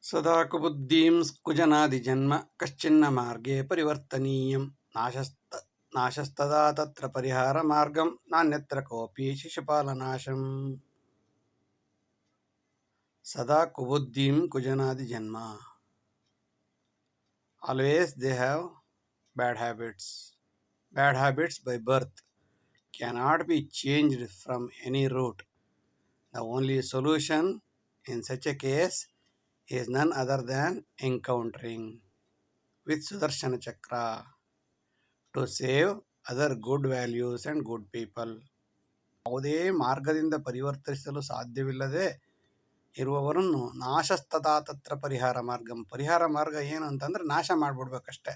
ಸದಾ ಕುಬುದ್ಧಿಂ ಕುಜನಾದಿಜನ್ಮ ಕಶ್ಚಿನ್ನ ಮಾರ್ಗೇ ಪರಿವರ್ತನೀಯಂ ನಾಶಸ್ತದಾ ತತ್ರ ಪರಿಹಾರ ಮಾರ್ಗಂ ನಾನ್ಯತ್ರ ಕೋಪಿ ಶಿಶುಪಾಲನಾಶಂ. ಸದಾ ಕುಬುದ್ಧಿಂ ಕುಜನಾದಿಜನ್ಮ. Always they have bad habits. Bad habits by birth cannot be changed from any root. The only solution in such a case is none other than encountering with Sudarshana Chakra to save other good values and good people. ಯಾವುದೇ ಮಾರ್ಗದಿಂದ ಪರಿವರ್ತಿಸಲು ಸಾಧ್ಯವಿಲ್ಲದೆ ಇರುವವರನ್ನು ನಾಶಸ್ತದಾ ತತ್ರ ಪರಿಹಾರ ಮಾರ್ಗಂ. ಪರಿಹಾರ ಮಾರ್ಗ ಏನು ಅಂತಂದ್ರೆ ನಾಶ ಮಾಡಿಬಿಡ್ಬೇಕಷ್ಟೆ.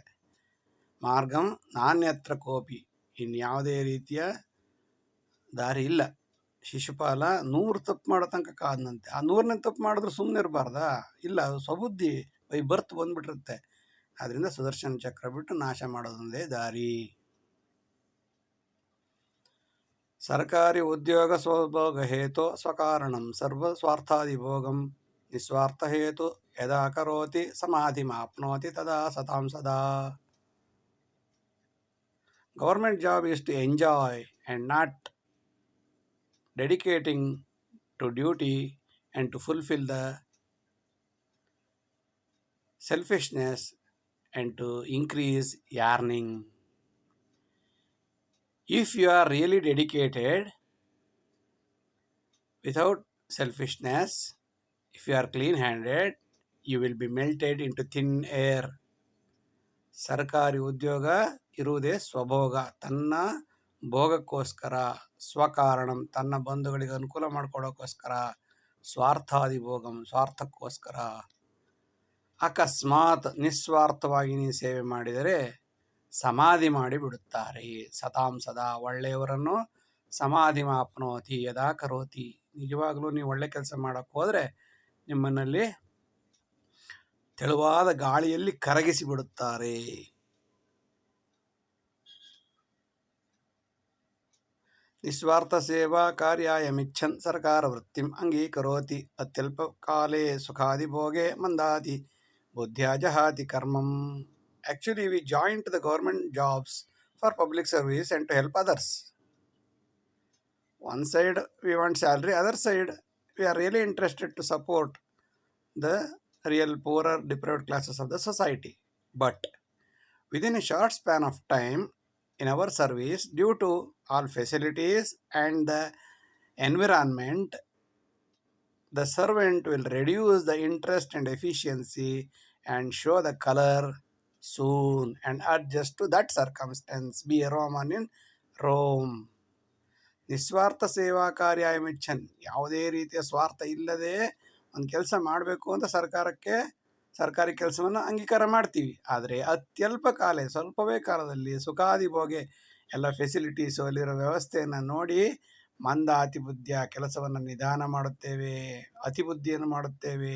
ಮಾರ್ಗಂ ನಾನ್ಯತ್ರ ಕೋಪಿ, ಇನ್ಯಾವುದೇ ರೀತಿಯ ದಾರಿ ಇಲ್ಲ. ಶಿಶುಪಾಲ 100 ತಪ್ಪು ಮಾಡೋ ತನಕ ಕಾದನಂತೆ. ಆ 100ನೇ ತಪ್ಪು ಮಾಡಿದ್ರು ಸುಮ್ಮನೆ ಇರಬಾರ್ದಾ? ಇಲ್ಲ, ಸ್ವಬುದ್ಧಿ ಬೈ ಬರ್ತ್ ಬಂದ್ಬಿಟ್ಟಿರುತ್ತೆ. ಅದರಿಂದ ಸುದರ್ಶನ ಚಕ್ರ ಬಿಟ್ಟು ನಾಶ ಮಾಡೋದೊಂದೇ ದಾರಿ. ಸರ್ಕಾರಿ ಉದ್ಯೋಗ ಸ್ವಭೋಗ ಹೇತು ಸ್ವಕಾರಣಂ ಸರ್ವ ಸ್ವಾರ್ಥಾದಿಭೋಗಂ ನಿಸ್ವಾರ್ಥ ಹೇತು ಯದಾ ಕರೋತಿ ಸಮಾಧಿಮಾಪ್ನೋತಿ ತದಾ ಸತಾಂ ಸದಾ. Government job is to enjoy and not dedicating to duty and to fulfill the selfishness and to increase earning. If you are really dedicated without selfishness, if you are clean-handed, you will be melted into thin air. ಸರ್ಕಾರಿ ಉದ್ಯೋಗ ಇರುವುದೇ ಸ್ವಭೋಗ, ತನ್ನ ಭೋಗಕ್ಕೋಸ್ಕರ, ಸ್ವಕಾರಣಂ ತನ್ನ ಬಂಧುಗಳಿಗೆ ಅನುಕೂಲ ಮಾಡಿಕೊಡೋಕ್ಕೋಸ್ಕರ, ಸ್ವಾರ್ಥಾದಿಭೋಗಂ ಸ್ವಾರ್ಥಕ್ಕೋಸ್ಕರ. ಅಕಸ್ಮಾತ್ ನಿಸ್ವಾರ್ಥವಾಗಿ ನೀವು ಸೇವೆ ಮಾಡಿದರೆ ಸಮಾಧಿ ಮಾಡಿ ಬಿಡುತ್ತಾರೆ. ಸತಾಂ ಸದಾ ಒಳ್ಳೆಯವರನ್ನು ಸಮಾಧಿ ಮಾಪ್ನೋತಿ ಯದಾ ಕರೋತಿ. ನಿಜವಾಗಲೂ ನೀವು ಒಳ್ಳೆ ಕೆಲಸ ಮಾಡೋಕ್ಕೆ ಹೋದರೆ ನಿಮ್ಮನ್ನಲ್ಲಿ ತೆಳುವಾದ ಗಾಳಿಯಲ್ಲಿ ಕರಗಿಸಿ ಬಿಡುತ್ತಾರೆ. ನಿಸ್ವಾರ್ಥ ಸೇವಾ ಕಾರ್ಯಾಯಮಿಚ್ಛನ್ ಸರ್ಕಾರ ವೃತ್ತಿಂ ಅಂಗೀಕರೋತಿ ಅತ್ಯಲ್ಪ ಕಾಲೇ ಸುಖಾದಿಭೋಗೆ ಮಂದಾದಿ ಬುದ್ಧ್ಯಾ ಜಹಾತಿ ಕರ್ಮಂ. Actually, we joined the government jobs for public service and to help others. One side we want salary, other side we are really interested to support the real poorer deprived classes of the society. But within a short span of time in our service, due to all facilities and the environment, the servant will reduce the interest and efficiency and show the color soon and adjust to that circumstance. Be a Roman in Rome. ನಿಸ್ವಾರ್ಥ ಸೇವಾ ಕಾರ್ಯಾಯಮಿಚ್ಛನ್, ಯಾವುದೇ ರೀತಿಯ ಸ್ವಾರ್ಥ ಇಲ್ಲದೆ ಒಂದು ಕೆಲಸ ಮಾಡಬೇಕು ಅಂತ ಸರ್ಕಾರಿ ಕೆಲಸವನ್ನು ಅಂಗೀಕಾರ ಮಾಡ್ತೀವಿ. ಆದರೆ ಅತ್ಯಲ್ಪ ಕಾಲ, ಸ್ವಲ್ಪವೇ ಕಾಲದಲ್ಲಿ ಸುಖಾದಿಭೋಗೆ ಎಲ್ಲ ಫೆಸಿಲಿಟೀಸು ಅಲ್ಲಿರೋ ವ್ಯವಸ್ಥೆಯನ್ನು ನೋಡಿ ಮಂದ ಅತಿಬುದ್ಧಿಯ ಕೆಲಸವನ್ನು ನಿಧಾನ ಮಾಡುತ್ತೇವೆ, ಅತಿಬುದ್ಧಿಯನ್ನು ಮಾಡುತ್ತೇವೆ.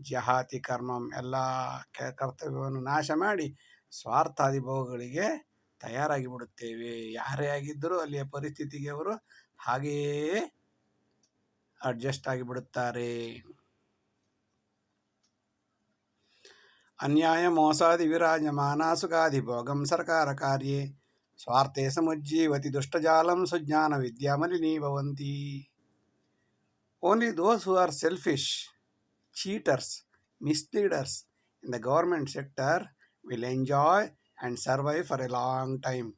ಜಹಾತಿ ಕರ್ಮಂ ಎಲ್ಲ ಕರ್ತವ್ಯವನ್ನು ನಾಶ ಮಾಡಿ ಸ್ವಾರ್ಥಾದಿಭೋಗಗಳಿಗೆ ತಯಾರಾಗಿ ಬಿಡುತ್ತೇವೆ. ಯಾರೇ ಆಗಿದ್ದರೂ ಅಲ್ಲಿಯ ಪರಿಸ್ಥಿತಿಗೆ ಅವರು ಹಾಗೆಯೇ ಅಡ್ಜಸ್ಟ್ ಆಗಿಬಿಡುತ್ತಾರೆ. ಅನ್ಯಾಯ ಮೋಸಾದಿ ವಿರಾಜಮಾನ ಸುಖಾದಿಭೋಗಂ ಸರ್ಕಾರ ಕಾರ್ಯೇ ಸ್ವಾರ್ಥೇ ಸಮುಜ್ಜೀವತಿ ದುಷ್ಟಜಾಲಂ ಸುಜ್ಞಾನ ವಿದ್ಯಾ ಮಲಿನೀಭವಂತಿ. Only those who are selfish, cheaters, misleaders in the government sector will enjoy and survive for a long time.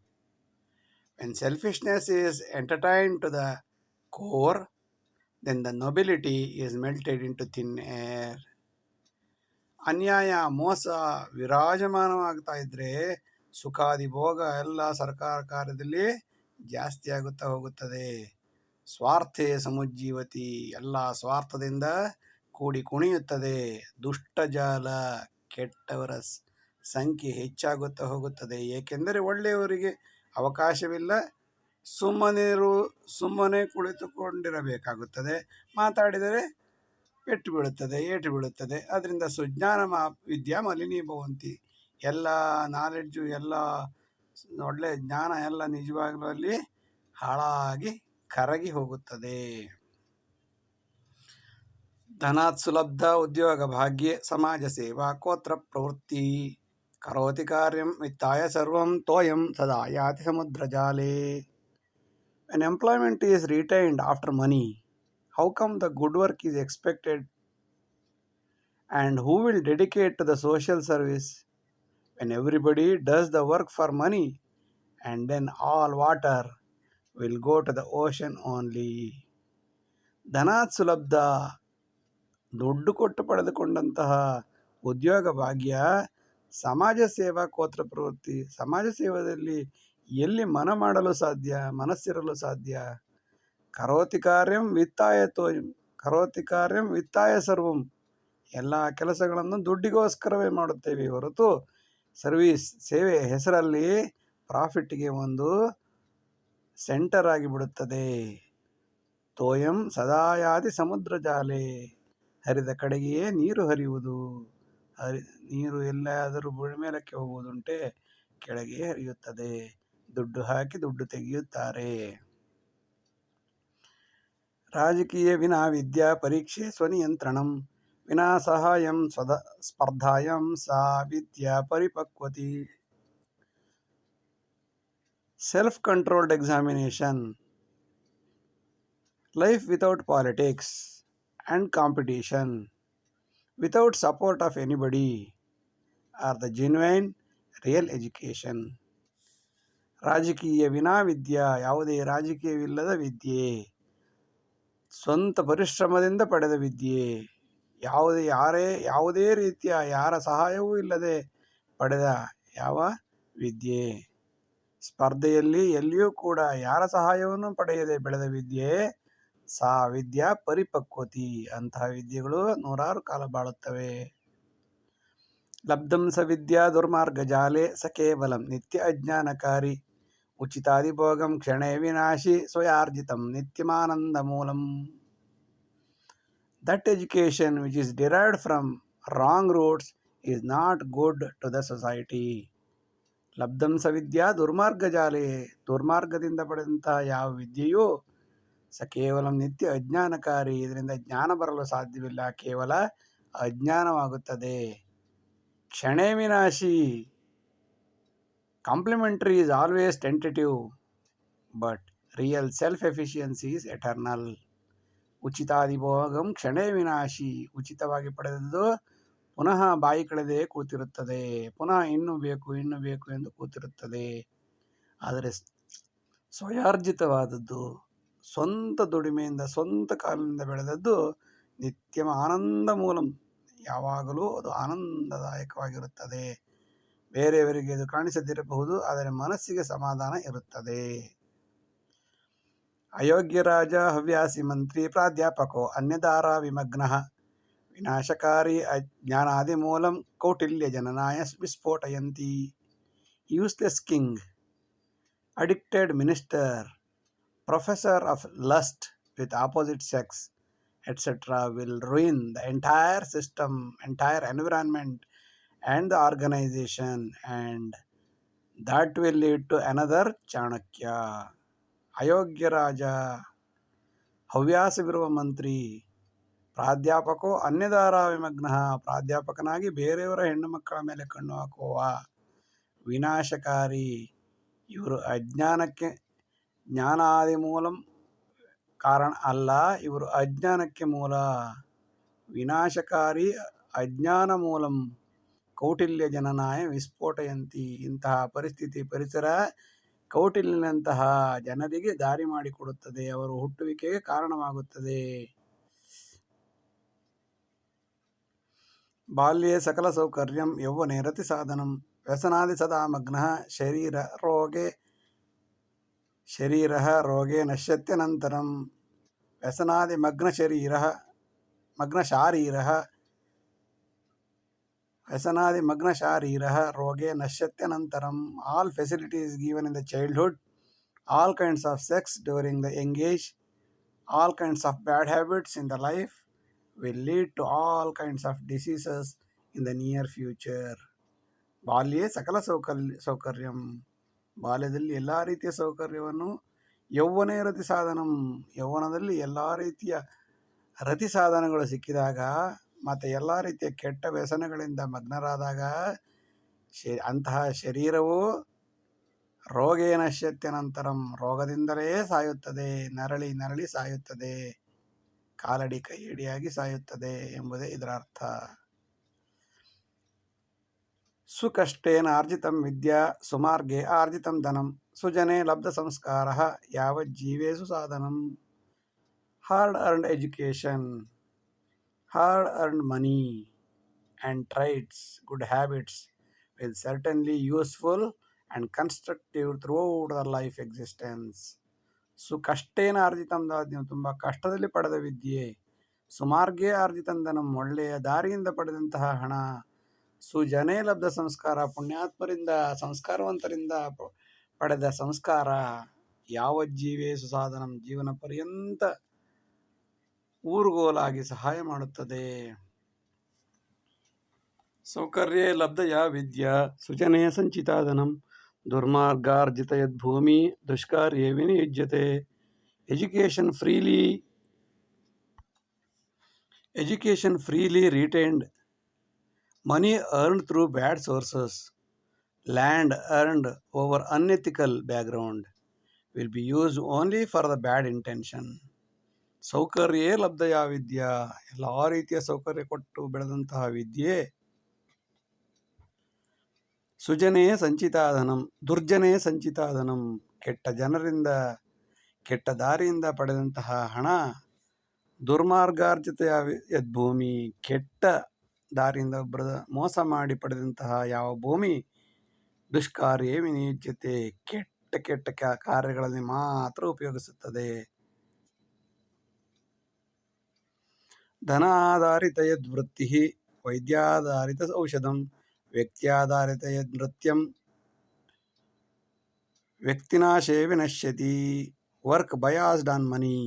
When selfishness is entertained to the core, then the nobility is melted into thin air. ಅನ್ಯಾಯ ಮೋಸ ವಿರಾಜಮಾನವಾಗ್ತಾ ಇದ್ರೆ ಸುಖಾದಿ ಭೋಗ ಎಲ್ಲ ಸರ್ಕಾರ ಕಾರ್ಯದಲ್ಲಿ ಜಾಸ್ತಿ ಆಗುತ್ತಾ ಹೋಗುತ್ತದೆ. ಸ್ವಾರ್ಥೇ ಸಮುಜ್ಜೀವತಿ, ಎಲ್ಲ ಸ್ವಾರ್ಥದಿಂದ ಕೂಡಿ ಕುಣಿಯುತ್ತದೆ. ದುಷ್ಟಜಾಲ, ಕೆಟ್ಟವರ ಸಂಖ್ಯೆ ಹೆಚ್ಚಾಗುತ್ತಾ ಹೋಗುತ್ತದೆ. ಏಕೆಂದರೆ ಒಳ್ಳೆಯವರಿಗೆ ಅವಕಾಶವಿಲ್ಲ, ಸುಮ್ಮನೆ ಕುಳಿತುಕೊಂಡಿರಬೇಕಾಗುತ್ತದೆ. ಮಾತಾಡಿದರೆ ಏಟು ಬೀಳುತ್ತದೆ. ಅದರಿಂದ ಸುಜ್ಞಾನ ವಿದ್ಯಾ ಮಲಿನೀಭವಂತಿ, ಎಲ್ಲ ನಾಲೆಡ್ಜು, ಎಲ್ಲ ಒಳ್ಳೆ ಜ್ಞಾನ ಎಲ್ಲ ನಿಜವಾಗ್ಲೂ ಅಲ್ಲಿ ಹಾಳಾಗಿ ಕರಗಿ ಹೋಗುತ್ತದೆ. ಧನಾತ್ ಸುಲಬ್ಧ ಉದ್ಯೋಗ ಭಾಗ್ಯೆ ಸಮಾಜ ಸೇವಾ ಕೋತ್ರ ಪ್ರವೃತ್ತಿ ಕರೋತಿ ಕಾರ್ಯಂ ವಿತ್ತಾಯ ಸರ್ವಂ ತೋಯಂ ಸದಾ ಯಾತಿ ಸಮುದ್ರ ಜಾಲೆ. When employment is retained after money, how come the good work is expected? And who will dedicate to the social service when everybody does the work for money and then all water will go to the ocean only? ಧನಾತ್ ಸುಲಬ್ಧ ದುಡ್ಡು ಕೊಟ್ಟು ಪಡೆದುಕೊಂಡಂತಹ ಉದ್ಯೋಗ ಭಾಗ್ಯ ಸಮಾಜ ಸೇವಾ ಕೋತ್ರ ಪ್ರವೃತ್ತಿ ಸಮಾಜ ಸೇವೆಯಲ್ಲಿ ಎಲ್ಲಿ ಮನಸ್ಸಿರಲು ಸಾಧ್ಯ. ಕರೋತಿ ಕಾರ್ಯಂ ವಿತ್ತಾಯ ಸರ್ವಂ ಎಲ್ಲ ಕೆಲಸಗಳನ್ನು ದುಡ್ಡಿಗೋಸ್ಕರವೇ ಮಾಡುತ್ತೇವೆ ಹೊರತು ಸೇವೆ ಹೆಸರಲ್ಲಿ ಪ್ರಾಫಿಟ್ಗೆ ಒಂದು ಸೆಂಟರ್ ಆಗಿಬಿಡುತ್ತದೆ. ತೋಯಂ ಸದಾಯಾದಿ ಸಮುದ್ರ ಜಾಲೆ, ಹರಿದ ಕಡೆಗೆಯೇ ನೀರು ಹರಿಯುವುದು. ನೀರು ಎಲ್ಲಾದರೂ ಮೇಲಕ್ಕೆ ಹೋಗುವುದುಂಟೆ, ಕೆಳಗೆ ಹರಿಯುತ್ತದೆ. ದುಡ್ಡು ಹಾಕಿ ದುಡ್ಡು ತೆಗೆಯುತ್ತಾರೆ. ರಾಜಕೀಯ ವಿನಾ ವಿದ್ಯಾ ಪರೀಕ್ಷೆ ಸ್ವನಿಯಂತ್ರಣಂ ವಿನಾ ಸಹಾಯಂ ಸ್ಪರ್ಧಾಯಂ ಸಾ ವಿದ್ಯಾ ಪರಿಪಕ್ವತಿ. Self-controlled examination. Life without politics and competition, without support of anybody, are the genuine, real education. ರಾಜಕೀಯ ವಿನಾ ವಿದ್ಯಾ, ಯಾವುದೇ ರಾಜಕೀಯವಿಲ್ಲದ ವಿದ್ಯೆ, ಸ್ವಂತ ಪರಿಶ್ರಮದಿಂದ ಪಡೆದ ವಿದ್ಯೆ, ಯಾವುದೇ ರೀತಿಯ ಯಾರ ಸಹಾಯವೂ ಇಲ್ಲದೆ ಪಡೆದ ಯಾವ ವಿದ್ಯೆ, ಸ್ಪರ್ಧೆಯಲ್ಲಿ ಎಲ್ಲಿಯೂ ಕೂಡ ಯಾರ ಸಹಾಯವನ್ನು ಪಡೆಯದೆ ಬೆಳೆದ ವಿದ್ಯೆ, ಸಾ ವಿದ್ಯಾ ಪರಿಪಕ್ವತಿ, ಅಂತಹ ವಿದ್ಯೆಗಳು ನೂರಾರು ಕಾಲ ಬಾಳುತ್ತವೆ. ಲಬ್ಧಂ ಸ ವಿದ್ಯಾ ದುರ್ಮಾರ್ಗ ಜಾಲೆ ಸ ಕೇವಲಂ ನಿತ್ಯ ಅಜ್ಞಾನಕಾರಿ ಉಚಿತಾದಿಭೋಗಂ ಕ್ಷಣೇ ವಿನಾಶಿ ಸ್ವಯಾರ್ಜಿತಂ ನಿತ್ಯಮಾನಂದ ಮೂಲಂ. That education which is derived from wrong roots is not good to the society. ಲಬ್ಧಂ ಸ ವಿದ್ಯಾ ದುರ್ಮಾರ್ಗ ಜಾಲೆ, ದುರ್ಮಾರ್ಗದಿಂದ ಪಡೆದಂತಹ ಯಾವ ವಿದ್ಯೆಯೂ ಸ ಕೇವಲ ನಿತ್ಯ ಅಜ್ಞಾನಕಾರಿ, ಇದರಿಂದ ಜ್ಞಾನ ಬರಲು ಸಾಧ್ಯವಿಲ್ಲ, ಕೇವಲ ಅಜ್ಞಾನವಾಗುತ್ತದೆ. ಕ್ಷಣೇ ವಿನಾಶಿ, complimentary is always tentative, but real self-efficiency is eternal. ಉಚಿತಾದಿಭೋಗಂ ಕ್ಷಣೇ ವಿನಾಶಿ, ಉಚಿತವಾಗಿ ಪಡೆದದ್ದು ಪುನಃ ಬಾಯಿ ಕಳೆದೇ ಕೂತಿರುತ್ತದೆ, ಪುನಃ ಇನ್ನೂ ಬೇಕು ಎಂದು ಕೂತಿರುತ್ತದೆ. ಆದರೆ ಸ್ವಯಾರ್ಜಿತವಾದದ್ದು, ಸ್ವಂತ ದುಡಿಮೆಯಿಂದ ಸ್ವಂತ ಕಾಲಿನಿಂದ ಬೆಳೆದದ್ದು ನಿತ್ಯಮ ಆನಂದ ಮೂಲಂ, ಯಾವಾಗಲೂ ಅದು ಆನಂದದಾಯಕವಾಗಿರುತ್ತದೆ. ಬೇರೆಯವರಿಗೆ ಅದು ಕಾಣಿಸದಿರಬಹುದು, ಆದರೆ ಮನಸ್ಸಿಗೆ ಸಮಾಧಾನ ಇರುತ್ತದೆ. ಅಯೋಗ್ಯ ರಾಜ ಹವ್ಯಾಸಿ ಮಂತ್ರಿ ಪ್ರಾಧ್ಯಾಪಕೋ ಅನ್ಯದಾರ ವಿಮಗ್ನಃ ವಿನಾಶಕಾರಿ ಅಜ್ಞಾನಾದಿ ಮೂಲಂ ಕೌಟಿಲ್ಯ ಜನನಾಯ ವಿಸ್ಫೋಟಯಂತಿ. Useless king, addicted minister, professor of lust with opposite sex, etc. will ruin the entire system, entire environment and the organization, and that will lead to another Chanakya. ಅಯೋಗ್ಯ ರಾಜ, ಹವ್ಯಾಸವಿರುವ ಮಂತ್ರಿ, ಪ್ರಾಧ್ಯಾಪಕೋ ಅನ್ಯದಾರ ವಿಮಗ್ನಃ, ಪ್ರಾಧ್ಯಾಪಕನಾಗಿ ಬೇರೆಯವರ ಹೆಣ್ಣು ಮಕ್ಕಳ ಮೇಲೆ ಕಣ್ಣು ಹಾಕುವ, ವಿನಾಶಕಾರಿ, ಇವರು ಅಜ್ಞಾನಕ್ಕೆ ಜ್ಞಾನಾದಿ ಮೂಲಂ ಕಾರಣ ಅಲ್ಲ, ಇವರು ಅಜ್ಞಾನಕ್ಕೆ ಮೂಲ. ವಿನಾಶಕಾರಿ ಅಜ್ಞಾನ ಮೂಲಂ ಕೌಟಿಲ್ಯ ಜನನಾಯ ವಿಸ್ಫೋಟಯಂತಿ, ಇಂತಹ ಪರಿಸರ ಕೌಟಿಲ್ಯನಂತಹ ಜನರಿಗೆ ದಾರಿ ಮಾಡಿಕೊಡುತ್ತದೆ, ಅವರು ಹುಟ್ಟುವಿಕೆಗೆ ಕಾರಣವಾಗುತ್ತದೆ. ಬಾಲ್ಯೇ ಸಕಲ ಸೌಕರ್ಯಂ ಯೌವನೇ ರತಿ ಸಾಧನಂ ವ್ಯಸನಾದಿ ಸದಾ ಮಗ್ನಃ ಶರೀರಃ ರೋಗೆ ನಶ್ಯತ್ಯನಂತರಂ. ವ್ಯಸನಾದಿ ಮಗ್ನ ಶಾರೀರಃ ರೋಗೆ ನಶ್ಯತ್ಯನಂತರಂ. All facilities given in the childhood, all kinds of sex during the young age, all kinds of bad habits in the life will lead to all kinds of diseases in the near future. ಬಾಲ್ಯೇ ಸಕಲ ಸೌಕರ್ಯಂ, ಬಾಲ್ಯದಲ್ಲಿ ಎಲ್ಲ ರೀತಿಯ ಸೌಕರ್ಯವನ್ನು, ಯೌವನೇ ರತಿ ಸಾಧನಂ, ಯೌವನದಲ್ಲಿ ಎಲ್ಲ ರೀತಿಯ ರತಿ ಸಾಧನಗಳು ಸಿಕ್ಕಿದಾಗ ಮತ್ತು ಎಲ್ಲ ರೀತಿಯ ಕೆಟ್ಟ ವ್ಯಸನಗಳಿಂದ ಮಗ್ನರಾದಾಗ ಅಂತಹ ಶರೀರವು ರೋಗೇನ ನಶ್ಯತ್ಯನಂತರಂ, ರೋಗದಿಂದಲೇ ಸಾಯುತ್ತದೆ, ನರಳಿ ನರಳಿ ಸಾಯುತ್ತದೆ, ಕಾಲಡಿ ಕೈಯಡಿಯಾಗಿ ಸಾಯುತ್ತದೆ ಎಂಬುದೇ ಇದರ ಅರ್ಥ. ಸುಕಷ್ಟೇನ ಆರ್ಜಿತಂ ವಿದ್ಯಾ ಸುಮಾರ್ಗೇ ಆರ್ಜಿತಂ ಧನಂ ಸುಜನೆ ಲಬ್ಧ ಸಂಸ್ಕಾರ ಯಾವಜ್ಜೀವೇಸು ಸಾಧನಂ. Hard earned education, hard earned money and traits, good habits will certainly useful and constructive throughout the life existence. ಸುಕಷ್ಟೇನ ಆರ್ಜಿತಂ, ನೀವು ತುಂಬ ಕಷ್ಟದಲ್ಲಿ ಪಡೆದ ವಿದ್ಯೆ, ಸುಮಾರ್ಗೇ ಆರ್ಜಿತಂ ಧನಂ, ಒಳ್ಳೆಯ ದಾರಿಯಿಂದ ಪಡೆದಂತಹ ಹಣ, ಸುಜನೇ ಲಬ್ಧ ಸಂಸ್ಕಾರ, ಪುಣ್ಯಾತ್ಮರಿಂದ ಸಂಸ್ಕಾರವಂತರಿಂದ ಪಡೆದ ಸಂಸ್ಕಾರ, ಯಾವಜ್ಜೀವೇಸು ಸಾಧನಂ, ಜೀವನ ಪರ್ಯಂತ ಊರುಗೋಲಾಗಿ ಸಹಾಯ ಮಾಡುತ್ತದೆ. ಸೌಕರ್ಯೇ ಲಬ್ಧಯಾ ವಿದ್ಯಾ ಸುಜನೇ ಸಂಚಿತಾಧನಂ ದುರ್ಮಾರ್ಗಾರ್ಜಿತ ಯದ್ಭೂಮಿ ದುಷ್ಕಾರ್ಯೇ ವಿನಿಯುಜ್ಯತೆ. Education freely retained, money earned through bad sources, land earned over unethical background will be used only for the bad intention. ಸೌಕರ್ಯೇ ಲಬ್ಧಯಾ ವಿದ್ಯಾ, ಎಲ್ಲ ರೀತಿಯ ಸೌಕರ್ಯ ಕೊಟ್ಟು ಬೆಳೆದಂತಹ ವಿದ್ಯೆ, ಸುಜನೇ ಸಂಚಿತಾಧನಂ, ದುರ್ಜನೇ ಸಂಚಿತಾಧನಂ, ಕೆಟ್ಟ ಜನರಿಂದ ಕೆಟ್ಟ ದಾರಿಯಿಂದ ಪಡೆದಂತಹ ಹಣ, ದುರ್ಮಾರ್ಗಾರ್ಜಿತ ಯದ್ಭೂಮಿ, ಕೆಟ್ಟ ದಾರಿಯಿಂದ ಮೋಸ ಮಾಡಿ ಪಡೆದಂತಹ ಯಾವ ಭೂಮಿ, ದುಷ್ಕಾರ್ಯೇ ವಿನಿಯುಜ್ಯತೆ, ಕೆಟ್ಟ ಕೆಟ್ಟ ಕಾರ್ಯಗಳಲ್ಲಿ ಮಾತ್ರ ಉಪಯೋಗಿಸುತ್ತದೆ. ಧನಾಧಾರಿತ ಯದ್ವೃತ್ತಿ ವೈದ್ಯಾಧಾರಿತ ಔಷಧಂ ವ್ಯಕ್ತ್ಯಾಧಾರಿತ ಯದ್ನೃತ್ಯಂ ವ್ಯಕ್ತಿನಾಶೇ ವಿನಶ್ಯತಿ. Work biased on money,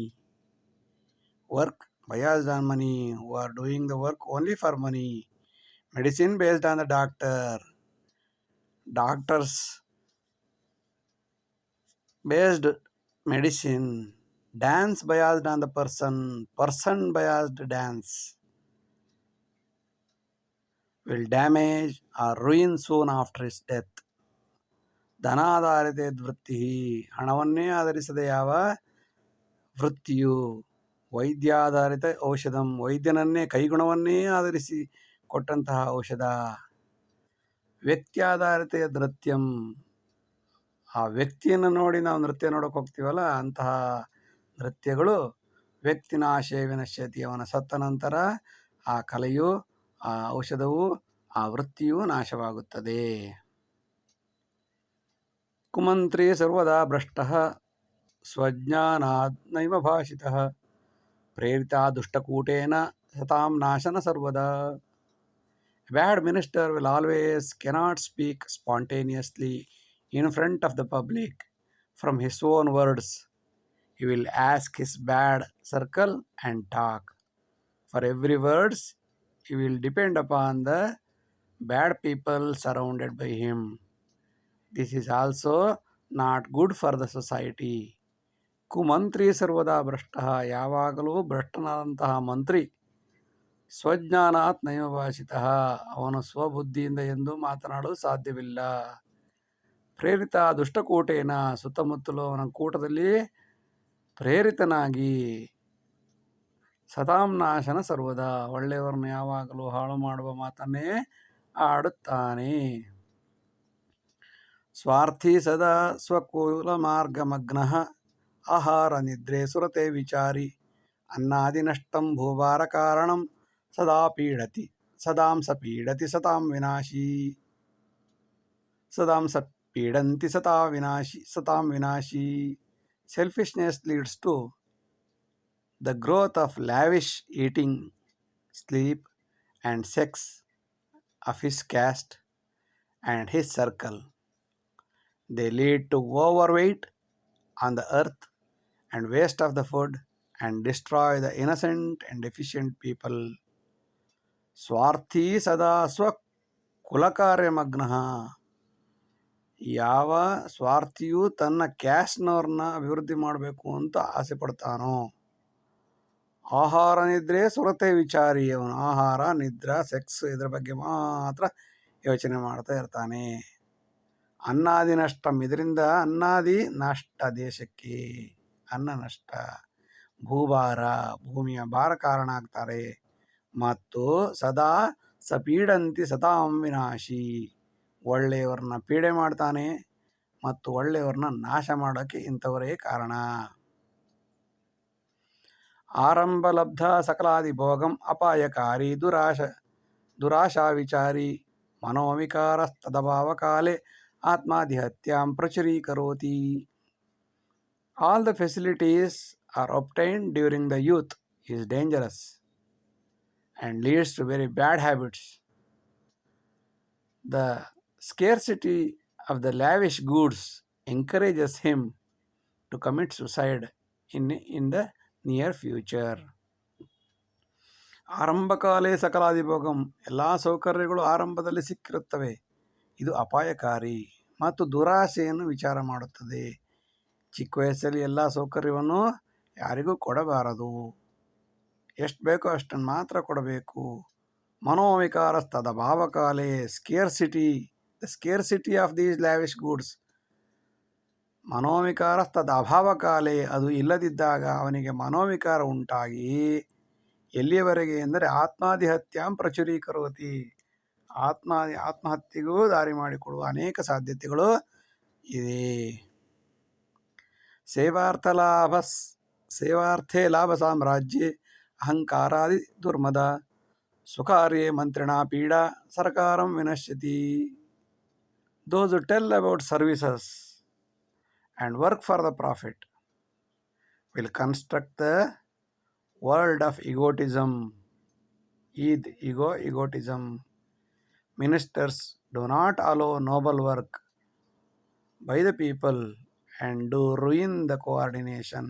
work biased on money, who are doing the work only for money. Medicine based on the doctors based medicine. Dance biased on the person biased dance will damage or ruin soon after his death. ಧನಾಧಾರಿತ ವೃತ್ತಿ, ಹಣವನ್ನೇ ಆಧರಿಸದ ಯಾವ ವೃತ್ತಿಯು, ವೈದ್ಯಾಧಾರಿತ ಔಷಧಂ, ವೈದ್ಯನನ್ನೇ ಕೈಗುಣವನ್ನೇ ಆಧರಿಸಿ ಕೊಟ್ಟಂತಹ ಔಷಧ, ವ್ಯಕ್ತ್ಯಾಧಾರಿತ ನೃತ್ಯಂ, ಆ ವ್ಯಕ್ತಿಯನ್ನು ನೋಡಿ ನಾವು ನೃತ್ಯ ನೋಡೋಕೆ ಹೋಗ್ತೀವಲ್ಲ ಅಂತಹ ನೃತ್ಯಗಳು, ವ್ಯಕ್ತಿನಾಶೇ ವಿನಶ್ಯತಿ, ಅವನ ಸತ್ತ ನಂತರ ಆ ಕಲೆಯು, ಆ ಔಷಧವು, ಆ ವೃತ್ತಿಯು ನಾಶವಾಗುತ್ತದೆ. ಕುಮಂತ್ರಿ ಸರ್ವದಾ ಭ್ರಷ್ಟಃ ಸ್ವಜ್ಞಾನಾದ್ ನೈವ ಭಾಷಿತಃ ಪ್ರೇರಿತಾ ದುಷ್ಟಕೂಟೇನ ಸತಾಂ ನಾಶನ ಸರ್ವದಾ. A bad minister will always cannot speak spontaneously in front of the public from his own words. He will ask his bad circle and talk. For every words, he will depend upon the bad people surrounded by him. This is also not good for the society. ಕುಮಂತ್ರಿ ಸರ್ವದಾ ಭ್ರಷ್ಟ, ಯಾವಾಗಲೂ ಭ್ರಷ್ಟನಾದಂತಹ ಮಂತ್ರಿ, ಸ್ವಜ್ಞಾನಾತ್ ನೈವ ಭಾಷಿತಃ, ಅವನು ಸ್ವಬುದ್ಧಿಯಿಂದ ಎಂದೂ ಮಾತನಾಡಲು ಸಾಧ್ಯವಿಲ್ಲ. ಪ್ರೇರಿತ ದುಷ್ಟಕೂಟೇನ, ಸುತ್ತಮುತ್ತಲು ಅವನ ಕೂಟದಲ್ಲಿ ಪ್ರೇರಿತನಾಗಿ, ಸತಾಂ ನಾಶನ ಸರ್ವದಾ, ಒಳ್ಳೆಯವರನ್ನು ಯಾವಾಗಲೂ ಹಾಳು ಮಾಡುವ ಮಾತನ್ನೇ ಆಡುತ್ತಾನೆ. ಸ್ವಾರ್ಥಿ ಸದಾ ಸ್ವಕುಲ ಮಾರ್ಗಮಗ್ನಃ ಆಹಾರ ನಿದ್ರೆ ಸುರತೆ ವಿಚಾರಿ ಅನ್ನಾದಿ ನಷ್ಟಂ ಭೂಭಾರ ಕಾರಣಂ ಸದಾ ಪೀಡತಿ ಸದಾಂ ಸ ಪೀಡತಿ ಸತಾಂ ವಿನಾಶಿ ಸದಾಂ ಸ ಪೀಡಂತಿ ಸತಾಂ ವಿನಾಶಿ. Selfishness leads to the growth of lavish eating, sleep and sex of his caste and his circle. They lead to overweight on the earth and waste of the food and destroy the innocent and deficient people. ಸ್ವಾರ್ಥಿ ಸದಾ ಸ್ವಕುಲಕಾರ್ಯಮಗ್ನಃ, ಯಾವ ಸ್ವಾರ್ಥಿಯು ತನ್ನ ಕ್ಯಾಸ್ಟ್ನವ್ರನ್ನ ಅಭಿವೃದ್ಧಿ ಮಾಡಬೇಕು ಅಂತ ಆಸೆ ಪಡ್ತಾನೋ ಆಹಾರ ನಿದ್ರೆ ಸುರತೆ ವಿಚಾರಿ. ಅವನು ಆಹಾರ ನಿದ್ರಾ ಸೆಕ್ಸ್ ಇದರ ಬಗ್ಗೆ ಮಾತ್ರ ಯೋಚನೆ ಮಾಡ್ತಾ ಇರ್ತಾನೆ. ಅನ್ನಾದಿ ನಷ್ಟಂ, ಇದರಿಂದ ಅನ್ನಾದಿ ನಷ್ಟ, ದೇಶಕ್ಕೆ ಅನ್ನ ನಷ್ಟ, ಭೂಭಾರ, ಭೂಮಿಯ ಭಾರ ಕಾರಣ ಆಗ್ತಾರೆ. ಮತ್ತು ಸದಾ ಸಪೀಡಂತಿ ಸತಾಂ ವಿನಾಶಿ, ಒಳ್ಳೆಯವ್ರನ್ನ ಪೀಡೆ ಮಾಡ್ತಾನೆ ಮತ್ತು ಒಳ್ಳೆಯವ್ರನ್ನ ನಾಶ ಮಾಡೋಕ್ಕೆ ಇಂಥವರೇ ಕಾರಣ. ಆರಂಭ ಲಬ್ಧ ಸಕಲಾದಿ ಭೋಗಂ ಅಪಾಯಕಾರಿ ದುರಾಶಾ ವಿಚಾರಿ ಮನೋವಿಕಾರಸ್ತದಭಾವ ಕಾಲೇ ಆತ್ಮಾಧಿಹತ್ಯಾಂ ಪ್ರಚುರೀಕರೋತಿ. All the facilities are obtained during the youth is dangerous and leads to very bad habits. The scarcity of the lavish goods encourages him to commit suicide in the near future. ಆರಂಭಕಾಲೇ ಸಕಲಾದಿ ಭೋಗಂ, ಎಲ್ಲ ಸೌಕರ್ಯಗಳು ಆರಂಭದಲ್ಲಿ ಸಿಕ್ಕಿರುತ್ತವೆ. ಇದು ಅಪಾಯಕಾರಿ ಮತ್ತು ದುರಾಸೆಯನ್ನು ವಿಚಾರ ಮಾಡುತ್ತದೆ. ಚಿಕ್ಕ ವಯಸ್ಸಲ್ಲಿ ಎಲ್ಲ ಸೌಕರ್ಯವನ್ನು ಯಾರಿಗೂ ಕೊಡಬಾರದು, ಎಷ್ಟು ಬೇಕೋ ಅಷ್ಟನ್ನು ಮಾತ್ರ ಕೊಡಬೇಕು. ಮನೋವಿಕಾರಸ್ತದ ಭಾವಕಾಲೇ, the scarcity of these lavish goods. ಮನೋವಿಕಾರಸ್ತದ ಅಭಾವಕಾಲೇ, ಅದು ಇಲ್ಲದಿದ್ದಾಗ ಅವನಿಗೆ ಮನೋವಿಕಾರ ಉಂಟಾಗಿ ಎಲ್ಲಿಯವರೆಗೆ ಎಂದರೆ ಆತ್ಮಾಧಿಹತ್ಯಾಂ ಪ್ರಚುರೀಕರೋತಿ, ಆತ್ಮಹತ್ಯೆಗೂ ದಾರಿ ಮಾಡಿಕೊಡುವ ಅನೇಕ ಸಾಧ್ಯತೆಗಳು ಇವೆ. ಸೇವಾರ್ಥೇ ಲಾಭ ಸಾಮ್ರಾಜ್ಯೆ ಅಹಂಕಾರಾದಿ ದುರ್ಮದ ಸ್ವಕಾರ್ಯೇ ಮಂತ್ರಿಣ ಪೀಡಾ ಸರ್ಕಾರಂ ವಿನಶ್ಯತಿ. Those who tell about services and work for the profit will construct the world of egotism. Egotism. Ministers do not allow noble work by the people and do ruin the coordination.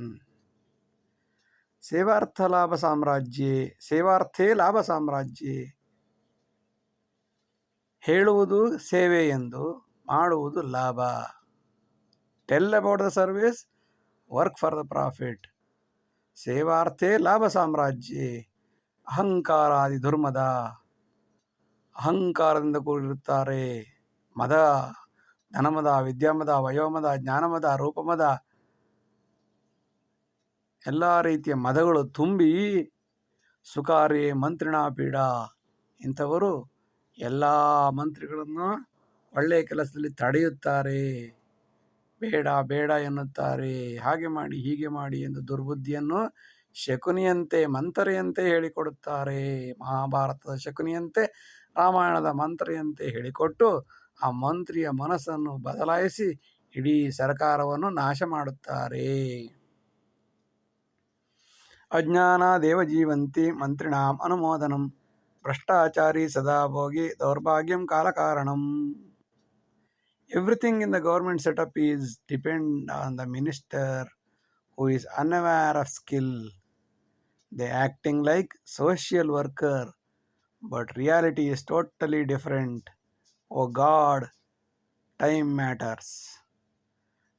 ಸೇವಾರ್ಥೇ ಲಾಭ ಸಾಮ್ರಾಜ್ಯೆ, ಹೇಳುವುದು ಸೇವೆ ಎಂದು, ಮಾಡುವುದು ಲಾಭ. Tell about the service, work for the profit. ಸೇವಾರ್ಥೇ ಲಾಭ ಸಾಮ್ರಾಜ್ಯೆ ಅಹಂಕಾರಾದಿ ದುರ್ಮದ, ಅಹಂಕಾರದಿಂದ ಕೂಡಿರುತ್ತಾರೆ. ಮದ, ಧನಮದ, ವಿದ್ಯಾಮದ, ವಯೋಮದ, ಜ್ಞಾನಮದ, ರೂಪಮದ, ಎಲ್ಲ ರೀತಿಯ ಮದಗಳು ತುಂಬಿ ಸುಕಾರ್ಯೇ ಮಂತ್ರಿಣ ಪೀಡಾ, ಇಂಥವರು ಎಲ್ಲ ಮಂತ್ರಿಗಳನ್ನು ಒಳ್ಳೆಯ ಕೆಲಸದಲ್ಲಿ ತಡೆಯುತ್ತಾರೆ, ಬೇಡ ಬೇಡ ಎನ್ನುತ್ತಾರೆ, ಹಾಗೆ ಮಾಡಿ ಹೀಗೆ ಮಾಡಿ ಎಂದು ದುರ್ಬುದ್ಧಿಯನ್ನು ಶಕುನಿಯಂತೆ ಮಂತರೆಯಂತೆ ಹೇಳಿಕೊಡುತ್ತಾರೆ. ಮಹಾಭಾರತದ ಶಕುನಿಯಂತೆ, ರಾಮಾಯಣದ ಮಂತ್ರೆಯಂತೆ ಹೇಳಿಕೊಟ್ಟು ಆ ಮಂತ್ರಿಯ ಮನಸ್ಸನ್ನು ಬದಲಾಯಿಸಿ ಇಡೀ ಸರ್ಕಾರವನ್ನು ನಾಶ ಮಾಡುತ್ತಾರೆ. ಅಜ್ಞಾನಾದೇವ ಜೀವಂತಿ ಮಂತ್ರಿಣಾಂ ಅನುಮೋದನಂ ಭ್ರಷ್ಟಾಚಾರಿ ಸದಾ ಭೋಗಿ ದೌರ್ಭಾಗ್ಯಂ ಕಾಲಕಾರಣಂ. Everything in the government setup is depend on the minister who is unaware of skill. They acting like social worker, but reality is totally different. Oh God, time matters.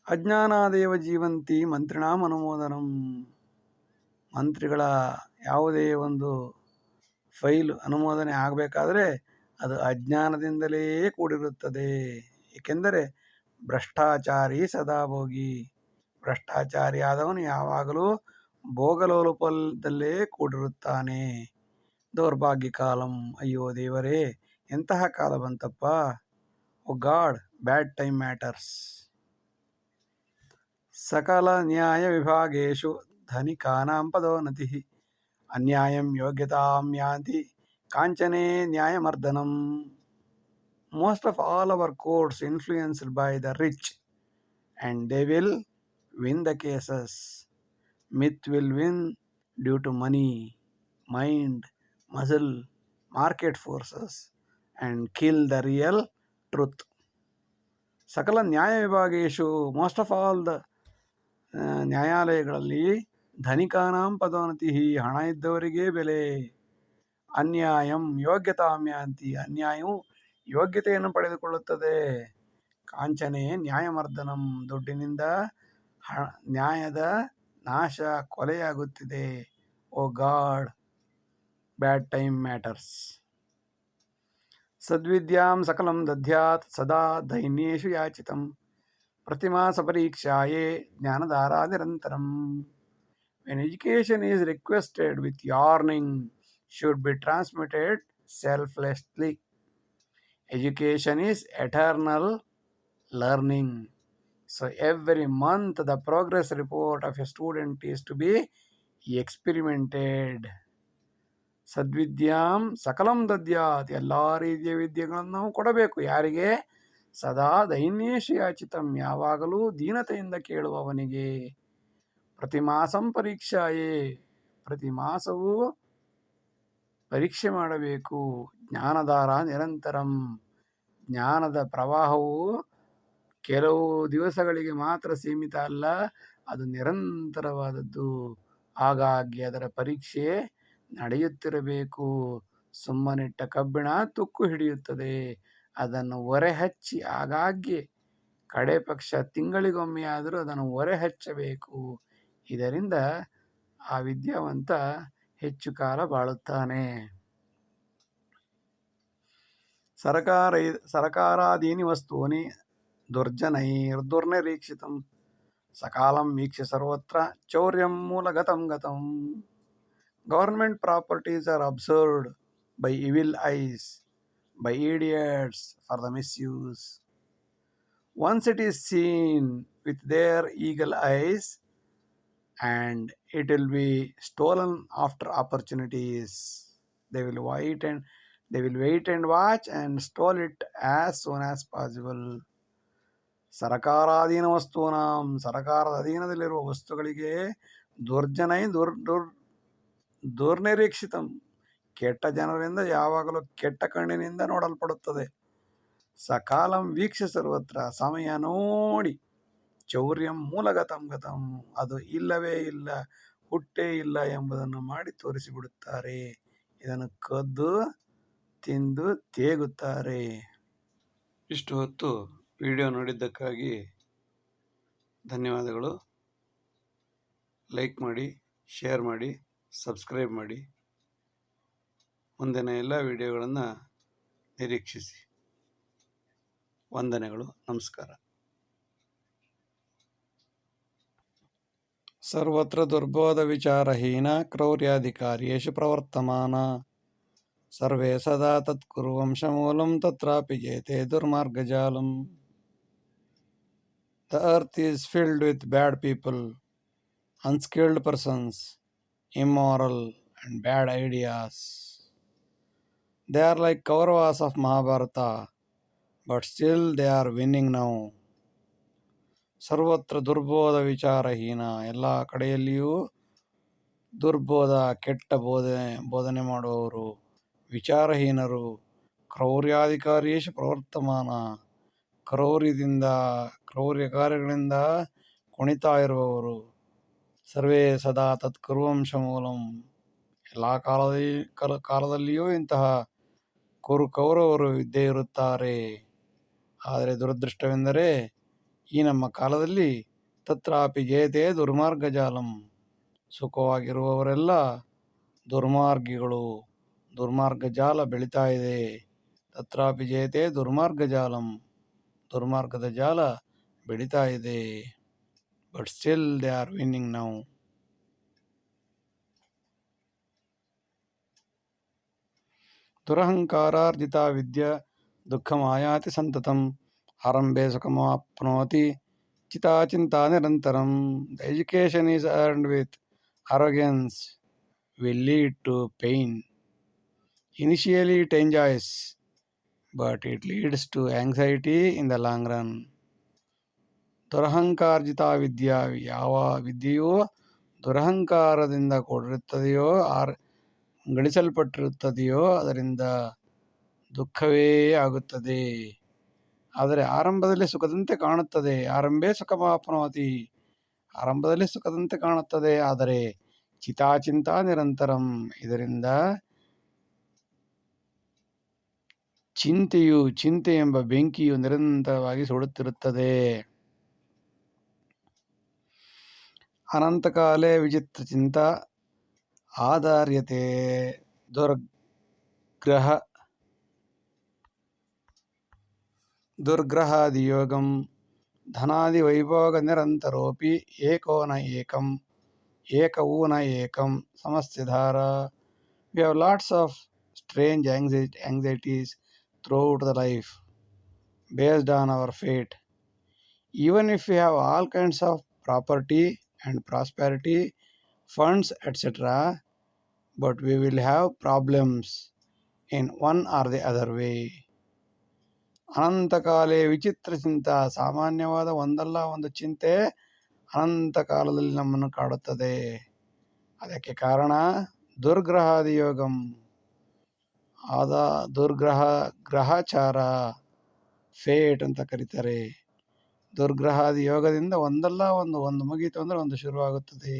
ಅಜ್ಞಾನಾದೇವ Jeevanti ಮಂತ್ರಿಣಾಂ ಅನುಮೋದನಂ. ಮಂತ್ರಿಗಳ ಯಾವುದೇ ಒಂದು ಫೈಲ್ ಅನುಮೋದನೆ ಆಗಬೇಕಾದ್ರೆ ಅದು ಅಜ್ಞಾನದಿಂದಲೇ ಕೂಡಿರುತ್ತದೆ. ಏಕೆಂದರೆ ಭ್ರಷ್ಟಾಚಾರಿ ಸದಾ ಭೋಗಿ, ಭ್ರಷ್ಟಾಚಾರಿ ಆದವನು ಯಾವಾಗಲೂ ಭೋಗಲೋಲುಪದಲ್ಲೇ ಕೂಡಿರುತ್ತಾನೆ. ದೌರ್ಭಾಗ್ಯ ಕಾಲಂ, ಅಯ್ಯೋ ದೇವರೇ ಎಂತಹ ಕಾಲ ಬಂತಪ್ಪ. ಓ ಗಾಡ್, ಬ್ಯಾಡ್ ಟೈಮ್ ಮ್ಯಾಟರ್ಸ್. ಸಕಲ ನ್ಯಾಯ ವಿಭಾಗೇಶು ಧನಿಕಾನಾಂ ಪದೋನ್ನತಿ ಅನ್ಯಾಯಂ ಯೋಗ್ಯತಾಂ ಯಾಂತಿ ಕಾಂಚನೆ ನ್ಯಾಯಮರ್ದನಂ. Most of all our courts influenced by the rich, and they will win the cases. Myth will win due to money, mind, muscle, market forces, and kill the real truth. ಸಕಲ ನ್ಯಾಯ ವಿಭಾಗೇಶು, most of all the ನ್ಯಾಯಾಲಯಗಳಲ್ಲಿ ಧನಿಕಾನಾಂ ಪದೋನ್ನತಿ, ಹಣ ಇದ್ದವರಿಗೆ ಬೆಲೆ. ಅನ್ಯಾಯಂ ಯೋಗ್ಯತಾಂ ಯಾಂತಿ, ಅನ್ಯಾಯವು ಯೋಗ್ಯತೆಯನ್ನು ಪಡೆದುಕೊಳ್ಳುತ್ತದೆ. ಕಾಂಚನೆ ನ್ಯಾಯಮರ್ದನಂ, ದುಡ್ಡಿನಿಂದ ನ್ಯಾಯದ ನಾಶ, ಕೊಲೆಯಾಗುತ್ತಿದೆ. ಓ ಗಾಡ್, ಬ್ಯಾಡ್ ಟೈಮ್ ಮ್ಯಾಟರ್ಸ್. ಸದ್ವಿದ್ಯಾಂ ಸಕಲಂ ದದ್ಯಾತ್ ಸದಾ ದೈನ್ಯೇಷು ಯಾಚಿತಂ ಪ್ರತಿಮಾಸ ಪರೀಕ್ಷಾಯೇ ಜ್ಞಾನಧಾರಾ ನಿರಂತರಂ. When education is requested with yearning, should be transmitted selflessly. Education is eternal learning. So every month the progress report of a student is to be experimented. ಸದ್ವಿದ್ಯಾಂ ಸಕಲಂ ದದ್ಯಾತ್, ಎಲ್ಲ ರೀತಿಯ ವಿದ್ಯೆಗಳನ್ನು ನಾವು ಕೊಡಬೇಕು. ಯಾರಿಗೆ? ಸದಾ ದೈನ್ಯೇಷು ಯಾಚಿತಂ, ಯಾವಾಗಲೂ ದೀನತೆಯಿಂದ ಕೇಳುವವನಿಗೆ. ಪ್ರತಿ ಮಾಸಂ ಪರೀಕ್ಷಾಯೇ, ಪ್ರತಿ ಮಾಸವೂ ಪರೀಕ್ಷೆ ಮಾಡಬೇಕು. ಜ್ಞಾನಧಾರ ನಿರಂತರಂ, ಜ್ಞಾನದ ಪ್ರವಾಹವು ಕೆಲವು ದಿವಸಗಳಿಗೆ ಮಾತ್ರ ಸೀಮಿತ ಅಲ್ಲ, ಅದು ನಿರಂತರವಾದದ್ದು. ಹಾಗಾಗಿ ಅದರ ಪರೀಕ್ಷೆ ನಡೆಯುತ್ತಿರಬೇಕು. ಸುಮ್ಮನಿಟ್ಟ ಕಬ್ಬಿಣ ತುಕ್ಕು ಹಿಡಿಯುತ್ತದೆ. ಅದನ್ನು ಒರೆ ಹಚ್ಚಿ ಆಗಾಗ್ಗೆ, ಕಡೆ ಪಕ್ಷ ತಿಂಗಳಿಗೊಮ್ಮೆಯಾದರೂ ಅದನ್ನು ಒರೆ ಹಚ್ಚಬೇಕು. ಇದರಿಂದ ಆ ವಿದ್ಯಾವಂತ ಹೆಚ್ಚು ಕಾಲ ಬಾಳುತ್ತಾನೆ. ಸರಕಾರಾದೀನಿ ವಸ್ತೂನಿ ದುರ್ಜನೈರ್ದುರ್ನಿರೀಕ್ಷಿತಂ ಸಕಾಲಂ ವೀಕ್ಷ್ಯ ಸರ್ವತ್ರ ಚೌರ್ಯಂ ಮೂಲಗತಂ ಗತಂ. Government properties are observed by evil eyes, by idiots for the misuse. Once it is seen with their eagle eyes, and it will be stolen after opportunities. They will wait and watch and stole it as soon as possible. ಸರಕಾರಾಧೀನ ವಸ್ತೂನಾಂ, ಸರಕಾರದ ಅಧೀನದಲ್ಲಿರುವ ವಸ್ತುಗಳಿಗೆ ದುರ್ಜನೈ ದುರ್ನಿರೀಕ್ಷಿತಂ, ಕೆಟ್ಟ ಜನರಿಂದ ಯಾವಾಗಲೂ ಕೆಟ್ಟ ಕಣ್ಣಿನಿಂದ ನೋಡಲ್ಪಡುತ್ತದೆ. ಸಕಾಲಂ ವೀಕ್ಷ ಸರ್ವತ್ರ, ಸಮಯ ನೋಡಿ. ಚೌರ್ಯಂ ಮೂಲಗತಂ ಗತಂ, ಅದು ಇಲ್ಲವೇ ಇಲ್ಲ, ಹುಟ್ಟೇ ಇಲ್ಲ ಎಂಬುದನ್ನು ಮಾಡಿ ತೋರಿಸಿಬಿಡುತ್ತಾರೆ. ಇದನ್ನು ಕದ್ದು ತಿಂದು ತೇಗುತ್ತಾರೆ. ಇಷ್ಟು ಹೊತ್ತು ವಿಡಿಯೋ ನೋಡಿದ್ದಕ್ಕಾಗಿ ಧನ್ಯವಾದಗಳು. ಲೈಕ್ ಮಾಡಿ, ಶೇರ್ ಮಾಡಿ, ಸಬ್ಸ್ಕ್ರೈಬ್ ಮಾಡಿ. ಮುಂದಿನ ಎಲ್ಲ ವಿಡಿಯೋಗಳನ್ನು ನಿರೀಕ್ಷಿಸಿ. ವಂದನೆಗಳು, ನಮಸ್ಕಾರ. ಸರ್ವತ್ರ ದುರ್ಬೋಧ ವಿಚಾರಹೀನ ಕ್ರೌರ್ಯಾಧಿಕಾರ್ಯೇಷು ಪ್ರವರ್ತಮಾನ ಸರ್ವೇ ಸದಾ ತತ್ಕುರ್ವಂಶಮೂಲಂ ತತ್ರಾಪಿ ಜಯತೆ ದುರ್ಮಾರ್ಗಜಾಲಂ. The earth is filled with bad people, unskilled persons, immoral and bad ideas. They are like Kauravas of Mahabharata, but still they are winning now. ಸರ್ವತ್ರ ದುರ್ಬೋಧ ವಿಚಾರಹೀನ, ಎಲ್ಲ ಕಡೆಯಲ್ಲಿಯೂ ದುರ್ಬೋಧ, ಕೆಟ್ಟ ಬೋಧನೆ ಮಾಡುವವರು, ವಿಚಾರಹೀನರು. ಕ್ರೌರ್ಯಾಧಿಕಾರಿಯೇಷು ಪ್ರವರ್ತಮಾನ, ಕ್ರೌರ್ಯ ಕಾರ್ಯಗಳಿಂದ ಕುಣಿತಾ ಇರುವವರು. ಸರ್ವೇ ಸದಾ ತತ್ಕುರ್ವಂಶ ಮೂಲಂ, ಎಲ್ಲ ಕಾಲದಲ್ಲಿಯೂ ಇಂತಹ ಕೌರವರು ಇದ್ದೇ ಇರುತ್ತಾರೆ. ಆದರೆ ದುರದೃಷ್ಟವೆಂದರೆ ಈ ನಮ್ಮ ಕಾಲದಲ್ಲಿ ತತ್ರಾಪಿ ಜಯತೆ ದುರ್ಮಾರ್ಗಜಾಲಂ, ಸುಖವಾಗಿರುವವರೆಲ್ಲ ದುರ್ಮಾರ್ಗಿಗಳು. ದುರ್ಮಾರ್ಗಜಾಲ ಬೆಳೀತಾ ಇದೆ. ತತ್ರಾಪಿ ಜಯತೆ ದುರ್ಮಾರ್ಗಜಾಲಂ, ದುರ್ಮಾರ್ಗದ ಜಾಲ ಬೆಳೀತಾ ಇದೆ. But still they are winning now. ದುರಹಂಕಾರಾರ್ಜಿತ ವಿದ್ಯಾ ದುಃಖಮಾಯಾತಿ ಸಂತತಂ ಆರಂಭೆ ಸುಖಮಾಪ್ನೋತಿ ಚಿತಾಚಿಂತಾ ನಿರಂತರಂ. The education is earned with arrogance will lead to pain. Initially it enjoys, but it leads to anxiety in the long run. ದುರಹಂಕಾರ್ಜಿತ ವಿದ್ಯಾ, ಯಾವ ವಿದ್ಯೆಯು ದುರಹಂಕಾರದಿಂದ ಕೂಡಿರುತ್ತದೆಯೋ, ಗಳಿಸಲ್ಪಟ್ಟಿರುತ್ತದೆಯೋ ಅದರಿಂದ ದುಃಖವೇ ಆಗುತ್ತದೆ. ಆದರೆ ಆರಂಭದಲ್ಲಿ ಸುಖದಂತೆ ಕಾಣುತ್ತದೆ. ಆರಂಭೇ ಸುಖಮಾಪ್ನೋತಿ, ಆರಂಭದಲ್ಲಿ ಸುಖದಂತೆ ಕಾಣುತ್ತದೆ. ಆದರೆ ಚಿತಾಚಿಂತಾ ನಿರಂತರಂ, ಇದರಿಂದ ಚಿಂತೆ ಎಂಬ ಬೆಂಕಿಯು ನಿರಂತರವಾಗಿ ಸುಡುತ್ತಿರುತ್ತದೆ. ಅನಂತಕಾಲೇ ವಿಚಿತ್ರ ಚಿಂತಾ ಆಧಾರ್ಯತೆ ದುರ್ಗ್ರಹಾದಿಯೋಗಂ ಧನಾದಿವೈಭೋಗನಿರಂತರೋಪಿ ಏಕೋ ನ ಏಕಂ ಏಕವೂ ನ ಏಕಂ ಸಮಸ್ಯಧಾರ. We have lots of strange anxieties throughout the life based on our fate. Even if we have all kinds of property and prosperity, funds, etc., but we will have problems in one or the other way. ಅನಂತಕಾಲೇ ವಿಚಿತ್ರ ಚಿಂತ, ಸಾಮಾನ್ಯವಾದ ಒಂದಲ್ಲ ಒಂದು ಚಿಂತೆ ಅನಂತ ಕಾಲದಲ್ಲಿ ನಮ್ಮನ್ನು ಕಾಡುತ್ತದೆ. ಅದಕ್ಕೆ ಕಾರಣ ದುರ್ಗ್ರಹಾದಿ ಯೋಗಂ, ಗ್ರಹಚಾರ, ಫೇಟ್ ಅಂತ ಕರೀತಾರೆ. ದುರ್ಗ್ರಹಾದಿ ಯೋಗದಿಂದ ಒಂದಲ್ಲ ಒಂದು ಮುಗೀತು ಅಂದರೆ ಒಂದು ಶುರುವಾಗುತ್ತದೆ.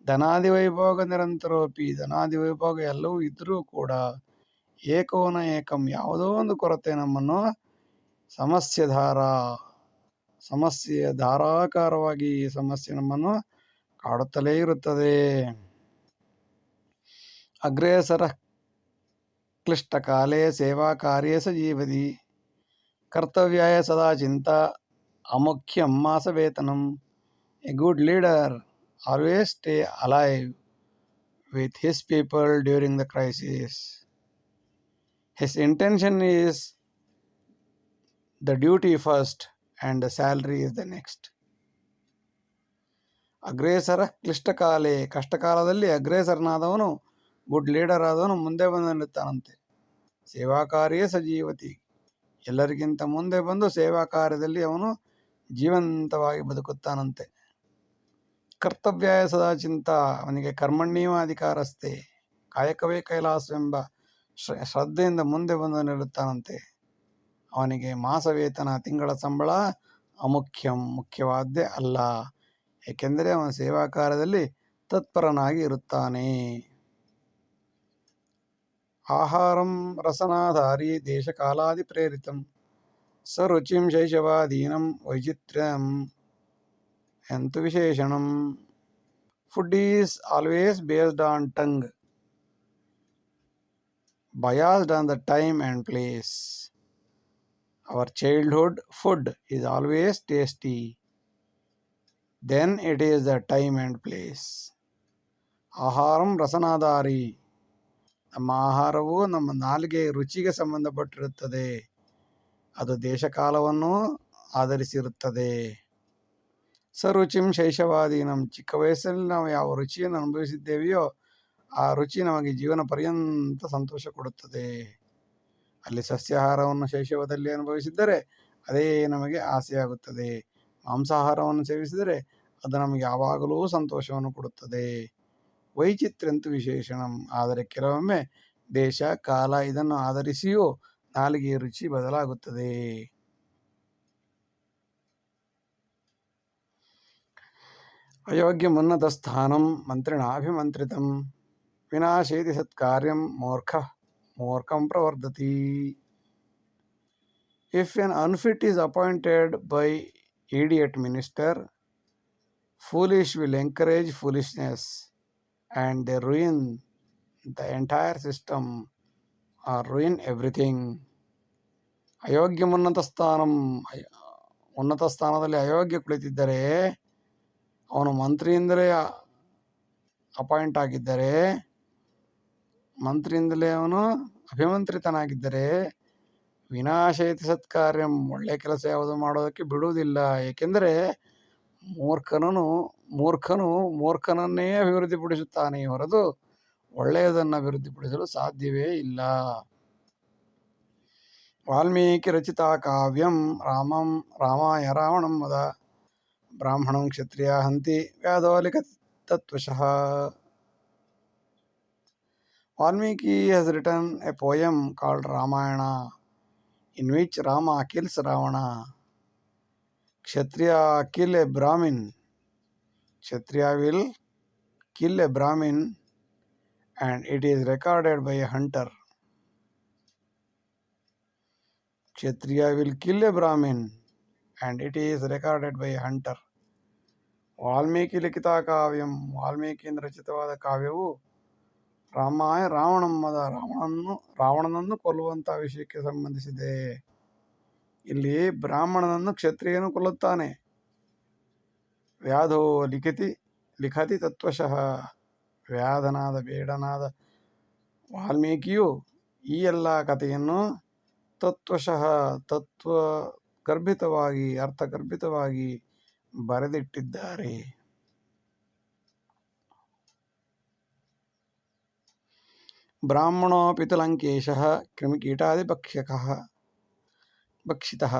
ಧನಾದಿ ವೈಭೋಗ ನಿರಂತರೋಪಿ, ಧನಾದಿ ವೈಭೋಗ ಎಲ್ಲವೂ ಇದ್ದರೂ ಕೂಡ ಏಕೋನ ಏಕಂ, ಯಾವುದೋ ಒಂದು ಕೊರತೆ ನಮ್ಮನ್ನು ಸಮಸ್ಯೆ ಧಾರಾಕಾರವಾಗಿ ಈ ಸಮಸ್ಯೆ ನಮ್ಮನ್ನು ಕಾಡುತ್ತಲೇ ಇರುತ್ತದೆ. ಅಗ್ರೇಸರ ಕ್ಲಿಷ್ಟಕಾಲೇ ಸೇವಾ ಕಾರ್ಯೇ ಸ ಜೀವತಿ ಕರ್ತವ್ಯಾಯ ಸದಾ ಚಿಂತಾ ಅಮುಖ್ಯಂ ಮಾಸ ವೇತನಂ. A good leader always stay alive with his people during the crisis. His intention is the duty first and the salary is the next. ಅಗ್ರೇಸರ ಕ್ಲಿಷ್ಟಕಾಲೇ, ಕಷ್ಟಕಾಲದಲ್ಲಿ ಅಗ್ರೇಸರನಾದವನು, ಗುಡ್ ಲೀಡರ್ ಆದವನು ಮುಂದೆ ಬಂದು ನಿಲ್ಲುತ್ತಾನಂತೆ. ಸೇವಾ ಕಾರ್ಯ ಸಜೀವತಿ, ಎಲ್ಲರಿಗಿಂತ ಮುಂದೆ ಬಂದು ಸೇವಾ ಕಾರ್ಯದಲ್ಲಿ ಅವನು ಜೀವಂತವಾಗಿ ಬದುಕುತ್ತಾನಂತೆ. ಕರ್ತವ್ಯಾಯ ಸದಾ ಚಿಂತಾ, ಅವನಿಗೆ ಕರ್ಮಣ್ಯವ ಅಧಿಕಾರಸ್ಥೆ, ಕಾಯಕವೇ ಕೈಲಾಸವೆಂಬ ಶ್ರದ್ಧೆಯಿಂದ ಮುಂದೆ ಬಂದು ನಿಲ್ಲುತ್ತಾನಂತೆ. ಅವನಿಗೆ ಮಾಸ ವೇತನ, ತಿಂಗಳ ಸಂಬಳ ಅಮುಖ್ಯಂ, ಮುಖ್ಯವಾದ್ದೇ ಅಲ್ಲ, ಏಕೆಂದರೆ ಅವನ ಸೇವಾ ಕಾರ್ಯದಲ್ಲಿ ತತ್ಪರನಾಗಿ ಇರುತ್ತಾನೆ. ಆಹಾರಂ ರಸನಾಧಾರಿ ದೇಶಕಾಲಾದಿ ಪ್ರೇರಿತಂ ಸರುಚಿಂ ಶೈಶವಾದೀನಂ ವೈಚಿತ್ರ್ಯಂ ಎಂತು ವಿಶೇಷಣಂ. Food is always based on tongue, biased on the time and place. Our childhood food is always tasty, then it is the time and place. ಆಹಾರಂ ರಸನಾಧಾರಿ, ನಮ್ಮ ಆಹಾರವು ನಮ್ಮ ನಾಲಿಗೆ ರುಚಿಗೆ ಸಂಬಂಧಪಟ್ಟಿರುತ್ತದೆ, ಅದು ದೇಶಕಾಲವನ್ನು ಆಧರಿಸಿರುತ್ತದೆ. ಸರುಚಿಂ ಶೈಶವಾದೀನಂ, ಚಿಕ್ಕ ವಯಸ್ಸಲ್ಲಿ ನಾವು ಯಾವ ರುಚಿಯನ್ನು ಅನುಭವಿಸಿದ್ದೇವೆಯೋ ಆ ರುಚಿ ನಮಗೆ ಜೀವನ ಪರ್ಯಂತ ಸಂತೋಷ ಕೊಡುತ್ತದೆ. ಅಲ್ಲಿ ಸಸ್ಯಾಹಾರವನ್ನು ಶೈಶವದಲ್ಲಿ ಅನುಭವಿಸಿದ್ದರೆ ಅದೇ ನಮಗೆ ಆಸೆಯಾಗುತ್ತದೆ. ಮಾಂಸಾಹಾರವನ್ನು ಸೇವಿಸಿದರೆ ಅದು ನಮಗೆ ಯಾವಾಗಲೂ ಸಂತೋಷವನ್ನು ಕೊಡುತ್ತದೆ. ವೈಚಿತ್ರ್ಯಂತು ವಿಶೇಷಣಂ, ಆದರೆ ಕೆಲವೊಮ್ಮೆ ದೇಶ ಕಾಲ ಇದನ್ನು ಆಧರಿಸಿಯೂ ನಾಲಿಗೆಯ ರುಚಿ ಬದಲಾಗುತ್ತದೆ. ಅಯೋಗ್ಯಮುನ್ನತ ಸ್ಥಾನಂ ಮಂತ್ರಿಣಾಭಿಮಂತ್ರಿತಂ ವಿನಾಶೇತಿ ಸತ್ಕಾರ್ಯಂ ಮೂರ್ಖಂ ಪ್ರವರ್ಧತಿ. If an unfit is appointed by idiot minister, foolish will encourage foolishness and they ruin the entire system or ruin everything. ಅಯೋಗ್ಯಮುನ್ನತ ಸ್ಥಾನಂ, ಉನ್ನತ ಸ್ಥಾನದಲ್ಲಿ ಅಯೋಗ್ಯ ಕುಳಿತಿದ್ದರೆ, ಅವನು ಮಂತ್ರಿಯಿಂದಲೇ ಅಪಾಯಿಂಟ್ ಆಗಿದ್ದರೆ, ಮಂತ್ರಿಯಿಂದಲೇ ಅವನು ಅಭಿಮಂತ್ರಿತನಾಗಿದ್ದರೆ, ವಿನಾಶಯತಿ ಸತ್ಕಾರ್ಯಂ, ಒಳ್ಳೆಯ ಕೆಲಸ ಯಾವುದು ಮಾಡೋದಕ್ಕೆ ಬಿಡುವುದಿಲ್ಲ. ಏಕೆಂದರೆ ಮೂರ್ಖನು ಮೂರ್ಖನನ್ನೇ ಅಭಿವೃದ್ಧಿಪಡಿಸುತ್ತಾನೆ ಹೊರತು ಒಳ್ಳೆಯದನ್ನು ಅಭಿವೃದ್ಧಿಪಡಿಸಲು ಸಾಧ್ಯವೇ ಇಲ್ಲ. ವಾಲ್ಮೀಕಿ ರಚಿತ ಕಾವ್ಯಂ ರಾಮಾಯ ರಾವಣಂ ವದ ಬ್ರಾಹ್ಮಣಂ ಕ್ಷತ್ರಿಯ ಹಂತಿ ವ್ಯಾಧೋಲಿಕ ತತ್ವಶಃ. Valmiki has written a poem called Ramayana, in which Rama kills Ravana. Kshatriya kill a Brahmin. Kshatriya will kill a Brahmin and it is recorded by a hunter. Kshatriya will kill a Brahmin and it is recorded by a hunter. Valmiki ಲಿಖಿತ ಕಾವ್ಯಂ, ವಾಲ್ಮೀಕಿಯಿಂದ ರಚಿತವಾದ ಕಾವ್ಯವು ರಾಮಾಯ ರಾವಣಮ್ಮದ ರಾವಣನನ್ನು ಕೊಲ್ಲುವಂಥ ವಿಷಯಕ್ಕೆ ಸಂಬಂಧಿಸಿದೆ. ಇಲ್ಲಿ ಬ್ರಾಹ್ಮಣನನ್ನು ಕ್ಷತ್ರಿಯನು ಕೊಲ್ಲುತ್ತಾನೆ. ವ್ಯಾಧೋ ಲಿಖತಿ ತತ್ವಶಃ. ವ್ಯಾಧನಾದ ಬೇಡನಾದ ವಾಲ್ಮೀಕಿಯು ಈ ಎಲ್ಲ ಕಥೆಯನ್ನು ತತ್ವಶಃ ತತ್ವಗರ್ಭಿತವಾಗಿ ಅರ್ಥಗರ್ಭಿತವಾಗಿ ಬರೆದಿಟ್ಟಿದ್ದಾರೆ. ಬ್ರಾಹ್ಮಣೋಪಿತು ಲಂಕೇಶಃ ಭಕ್ಷಿತಃ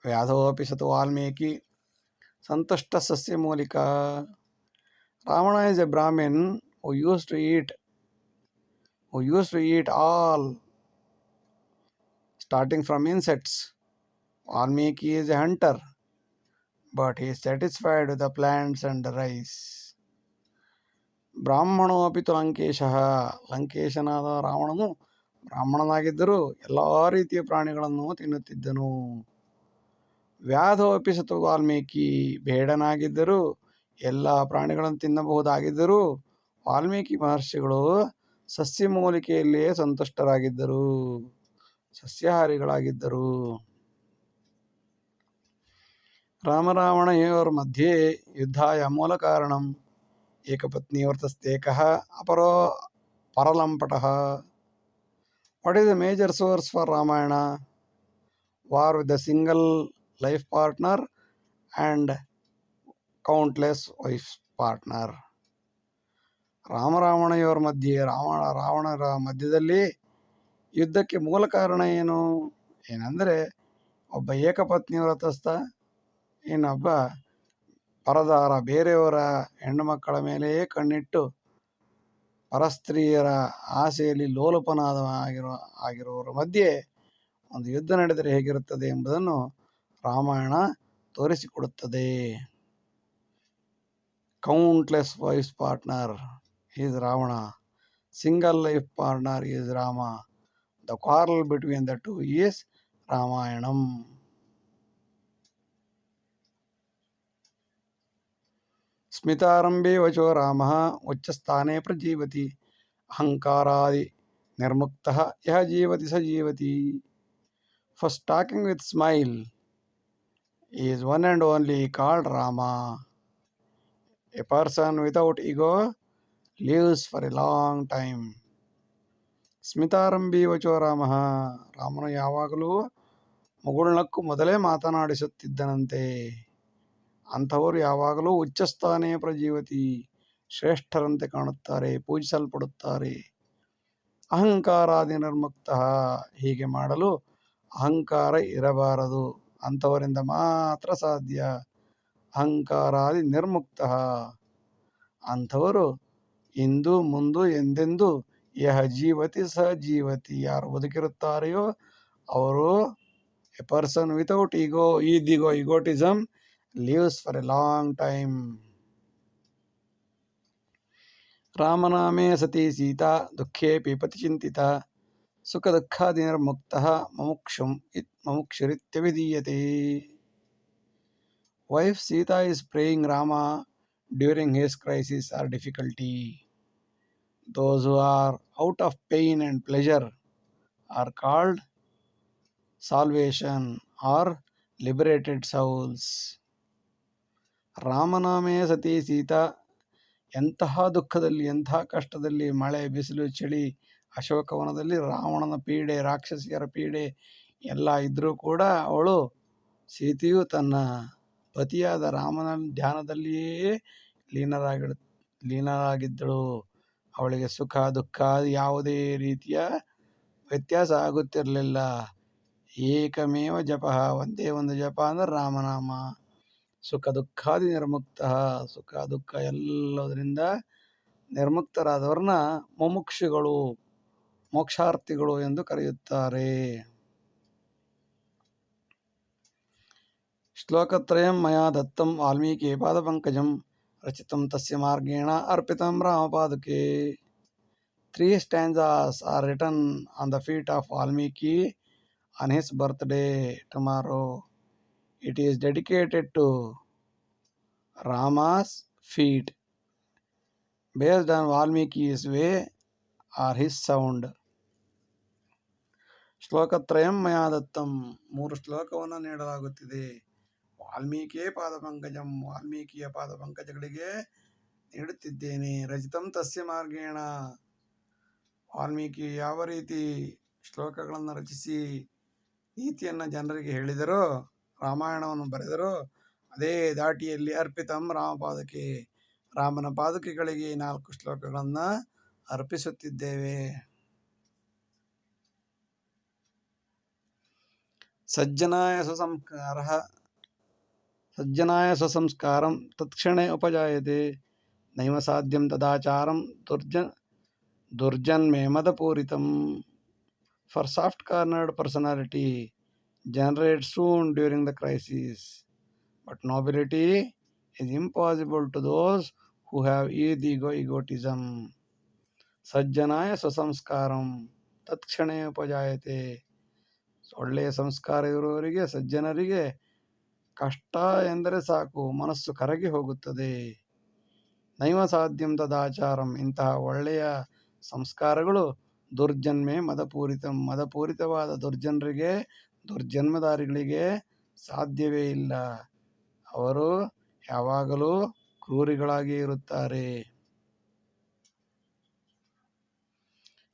ವ್ಯಾಧೋಪಿ ಸತು ವಾಲ್ಮೀಕಿ ಸಂತುಷ್ಟ ಸಸ್ಯ ಮೂಲಿಕಾ. Ravana is a Brahmin who used to eat all, starting from insects. Valmiki is a hunter, but he is satisfied with the plants and the rice. ಬ್ರಾಹ್ಮಣೋಪಿತು ಲಂಕೇಶಃ. ಲಂಕೇಶನಾದ ರಾವಣನು ಬ್ರಾಹ್ಮಣನಾಗಿದ್ದರೂ ಎಲ್ಲ ರೀತಿಯ ಪ್ರಾಣಿಗಳನ್ನು ತಿನ್ನುತ್ತಿದ್ದನು. ವ್ಯಾಧೋಪಿ ಸತು ವಾಲ್ಮೀಕಿ. ಬೇಡನಾಗಿದ್ದರೂ ಎಲ್ಲ ಪ್ರಾಣಿಗಳನ್ನು ತಿನ್ನಬಹುದಾಗಿದ್ದರೂ ವಾಲ್ಮೀಕಿ ಮಹರ್ಷಿಗಳು ಸಸ್ಯಮೂಲಿಕೆಯಲ್ಲಿಯೇ ಸಂತುಷ್ಟರಾಗಿದ್ದರು, ಸಸ್ಯಾಹಾರಿಗಳಾಗಿದ್ದರು. ರಾಮರಾವಣಯೋರ್ ಮಧ್ಯೆ ಯುದ್ಧಾಯ ಮೂಲ ಕಾರಣಂ ಏಕಪತ್ನಿವರ್ತಸ್ತೇಕಃ ಅಪರೋ ಪರಲಂಪಟಃ. What is the major source for Ramayana? War with the single life partner and countless wife partner. ರಾಮರಾವಣಯೋರ್ ಮಧ್ಯೆ ರಾವಣರ ಮಧ್ಯದಲ್ಲಿ ಯುದ್ಧಕ್ಕೆ ಮೂಲ ಕಾರಣ ಏನಂದರೆ ಒಬ್ಬ ಏಕಪತ್ನಿ ವ್ರತಸ್ಥ, ಇನ್ನೊಬ್ಬ ಪರದಾರ ಬೇರೆಯವರ ಹೆಣ್ಣು ಮಕ್ಕಳ ಮೇಲೆಯೇ ಕಣ್ಣಿಟ್ಟು ಪರಸ್ತ್ರೀಯರ ಆಸೆಯಲ್ಲಿ ಆಗಿರುವವರ ಮಧ್ಯೆ ಒಂದು ಯುದ್ಧ ನಡೆದರೆ ಹೇಗಿರುತ್ತದೆ ಎಂಬುದನ್ನು ರಾಮಾಯಣ ತೋರಿಸಿಕೊಡುತ್ತದೆ. Countless wives partner is Ravana, single life partner is Rama. The quarrel between the two is Ramayanam. ಸ್ಮಿತಾರಂಭೆ ವಚೋ ರಾಮಃ ಉಚ್ಚಸ್ಥಾನೆ ಪ್ರಜೀವತಿ ಅಹಂಕಾರಾದಿ ನಿರ್ಮುಕ್ತಃ ಯಹ ಜೀವತಿ ಸ ಜೀವತಿ. First talking with smile is one and only called Rama. A person without ego lives for a long time. ಸ್ಮಿತಾರಂಭಿ ವಚೋ ರಾಮಃ. ರಾಮನು ಯಾವಾಗಲೂ ಮುಗುಳ್ನಕ್ಕು ಮೊದಲೇ ಮಾತನಾಡಿಸುತ್ತಿದ್ದನಂತೆ. ಅಂಥವರು ಯಾವಾಗಲೂ ಉಚ್ಚಸ್ಥಾನೇ ಪ್ರಜೀವತಿ, ಶ್ರೇಷ್ಠರಂತೆ ಕಾಣುತ್ತಾರೆ, ಪೂಜಿಸಲ್ಪಡುತ್ತಾರೆ. ಅಹಂಕಾರಾದಿ ನಿರ್ಮುಕ್ತಃ. ಹೀಗೆ ಮಾಡಲು ಅಹಂಕಾರ ಇರಬಾರದು, ಅಂಥವರಿಂದ ಮಾತ್ರ ಸಾಧ್ಯ. ಅಹಂಕಾರಾದಿ ನಿರ್ಮುಕ್ತಃ. ಅಂಥವರು ಇಂದು ಮುಂದು ಎಂದೆಂದು ಯಹ ಜೀವತಿ ಸ ಜೀವತಿ. ಯಾರು ಬದುಕಿರುತ್ತಾರೆಯೋ ಅವರು a person without egotism lives for a long time. ರಾಮನಾಮೇ ಸತಿ ಸೀತಾ ದುಃಖೇಪಿ ಪತಿಚಿಂತಿತಾ ಸುಖ ದುಃಖಾದಿ ನಿರ್ಮುಕ್ತಃ ಮುಮುಕ್ಷುರಿತ್ಯಭಿಧೀಯತೆ. Wife Sita is praying Rama during his crisis or difficulty. Those who are out of pain and pleasure are called salvation or liberated souls. ರಾಮನಾಮೇ ಸತಿ ಸೀತಾ. ಎಂತಹ ದುಃಖದಲ್ಲಿ, ಎಂತಹ ಕಷ್ಟದಲ್ಲಿ, ಮಳೆ ಬಿಸಿಲು ಚಳಿ ಅಶೋಕವನದಲ್ಲಿ ರಾವಣನ ಪೀಡೆ, ರಾಕ್ಷಸಿಯರ ಪೀಡೆ ಎಲ್ಲ ಇದ್ದರೂ ಕೂಡ ಅವಳು ಸೀತೆಯು ತನ್ನ ಪತಿಯಾದ ರಾಮನ ಧ್ಯಾನದಲ್ಲಿಯೇ ಲೀನರಾಗಿದ್ದಳು. ಅವಳಿಗೆ ಸುಖ ದುಃಖ ಯಾವುದೇ ರೀತಿಯ ವ್ಯತ್ಯಾಸ ಆಗುತ್ತಿರಲಿಲ್ಲ. ಏಕಮೇವ ಜಪ, ಒಂದೇ ಒಂದು ಜಪ ಅಂದರೆ ರಾಮನಾಮ. ಸುಖ ದುಃಖಾದಿ ನಿರ್ಮುಕ್ತ. ಸುಖ ದುಃಖ ಎಲ್ಲದರಿಂದ ನಿರ್ಮುಕ್ತರಾದವ್ರನ್ನ ಮುಮುಕ್ಷುಗಳು, ಮೋಕ್ಷಾರ್ಥಿಗಳು ಎಂದು ಕರೆಯುತ್ತಾರೆ. ಶ್ಲೋಕತ್ರಯಂ ಮಯಾ ದತ್ತಂ ವಾಲ್ಮೀಕಿ ಪಾದಪಂಕಜಂ ರಚಿತಂ ತಸ್ಯ ಮಾರ್ಗೇಣ ಅರ್ಪಿತಂ ರಾಮಪಾದುಕೆ. 3 stanzas are written on the feet of Valmiki on his birthday tomorrow. It is dedicated to Rama's feet. Based on Valmiki's way, are his sound. ಶ್ಲೋಕತ್ರಯಂ ಮಯಾ ದತ್ತಂ, 3 ಶ್ಲೋಕವನ್ನು ನೀಡಲಾಗುತ್ತಿದೆ. ವಾಲ್ಮೀಕಿಯೇ ಪಾದಪಂಕಜಂ, ವಾಲ್ಮೀಕಿಯ ಪಾದಪಂಕಜಗಳಿಗೆ ನೀಡುತ್ತಿದ್ದೇನೆ. ರಚಿತಂ ತಸ್ಯ ಮಾರ್ಗೇಣ, ವಾಲ್ಮೀಕಿ ಯಾವ ರೀತಿ ಶ್ಲೋಕಗಳನ್ನು ರಚಿಸಿ ನೀತಿಯನ್ನು ಜನರಿಗೆ ಹೇಳಿದರೋ, ರಾಮಾಯಣವನ್ನು ಬರೆದರೋ, ಅದೇ ದಾಟಿಯಲ್ಲಿ ಅರ್ಪಿತಂ ರಾಮಪಾದಕ್ಕೆ, ರಾಮನ ಪಾದುಕೆಗಳಿಗೆ 4 ಶ್ಲೋಕಗಳನ್ನು ಅರ್ಪಿಸುತ್ತಿದ್ದೇವೆ. ಸಜ್ಜನಾಯ ಸ್ವಸಂಸ್ಕಾರಂ ತತ್ಕ್ಷಣೇ ಉಪಜಾಯತೆ, ನೈವ ಸಾಧ್ಯಂ ತದಾಚಾರಂ ದುರ್ಜನ್ಮೇ ಮದಪೂರಿತಂ. For soft-cornered personality generates soon during the crisis, but nobility is impossible to those who have egotism. ಸಜ್ಜನಾಯ ಸ್ವಸಂಸ್ಕಾರಂ ತತ್ಕ್ಷಣೇ ಉಪಜಾಯತೆ. ಒಳ್ಳೆಯ ಸಂಸ್ಕಾರ ಇರುವವರಿಗೆ, ಸಜ್ಜನರಿಗೆ ಕಷ್ಟ ಎಂದರೆ ಸಾಕು ಮನಸ್ಸು ಕರಗಿ ಹೋಗುತ್ತದೆ. ನೈವ ಸಾಧ್ಯಂ ತದಾಚಾರಂ, ಇಂತಹ ಒಳ್ಳೆಯ ಸಂಸ್ಕಾರಗಳು ದುರ್ಜನ್ಮೆ ಮದಪೂರಿತಂ, ಮದಪೂರಿತವಾದ ದುರ್ಜನರಿಗೆ, ದುರ್ಜನ್ಮಧಾರಿಗಳಿಗೆ ಸಾಧ್ಯವೇ ಇಲ್ಲ. ಅವರು ಯಾವಾಗಲೂ ಕ್ರೂರಿಗಳಾಗಿ ಇರುತ್ತಾರೆ.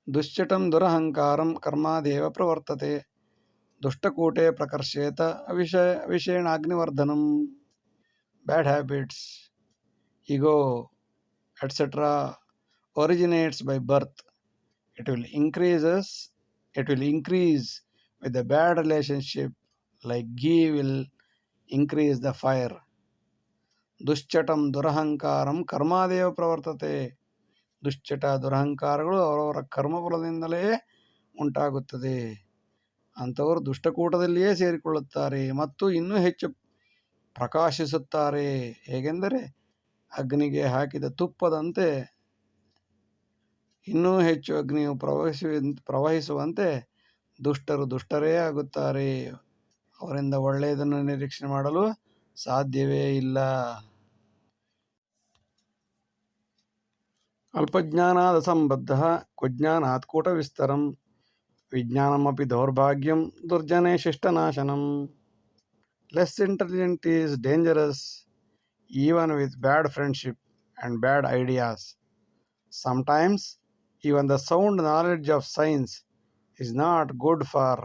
ದುಶ್ಚಟಂ ದುರಹಂಕಾರಂ ಕರ್ಮಾದೇವ ಪ್ರವರ್ತತೆ, ದುಷ್ಟಕೂಟೆ ಪ್ರಕರ್ಷೇತ ಅವಿಷೇಣಾಗ್ನಿವರ್ಧನಂ. Bad habits, ego etc. originates by birth. It will increase with the bad relationship, like ghee will increase the fire. ದುಶ್ಚಟಂ ದುರಹಂಕಾರಂ ಕರ್ಮಾದೇವ ಪ್ರವರ್ತತೆ, ದುಶ್ಚಟ ದುರಹಂಕಾರಗಳು ಅವರವರ ಕರ್ಮಫಲದಿಂದಲೇ ಉಂಟಾಗುತ್ತದೆ. ಅಂಥವರು ದುಷ್ಟಕೂಟದಲ್ಲಿಯೇ ಸೇರಿಕೊಳ್ಳುತ್ತಾರೆ ಮತ್ತು ಇನ್ನೂ ಹೆಚ್ಚು ಪ್ರಕಾಶಿಸುತ್ತಾರೆ. ಹೇಗೆಂದರೆ ಅಗ್ನಿಗೆ ಹಾಕಿದ ತುಪ್ಪದಂತೆ ಇನ್ನೂ ಹೆಚ್ಚು ಅಗ್ನಿಯು ಪ್ರವಹಿಸುವಂತೆ ದುಷ್ಟರು ದುಷ್ಟರೇ ಆಗುತ್ತಾರೆ. ಅವರಿಂದ ಒಳ್ಳೆಯದನ್ನು ನಿರೀಕ್ಷೆ ಮಾಡಲು ಸಾಧ್ಯವೇ ಇಲ್ಲ. ಅಲ್ಪಜ್ಞಾನಾದ ಸಂಬದ್ಧ ಕುಜ್ಞಾನಾತ್ ಕೂಟವಿಸ್ತರಂ, ವಿಜ್ಞಾನಮಪಿ ದೌರ್ಭಾಗ್ಯಂ ದುರ್ಜನೆ ಶಿಷ್ಟನಾಶನಂ. Less intelligent is dangerous even with bad friendship and bad ideas. Sometimes even the sound knowledge of science is not good for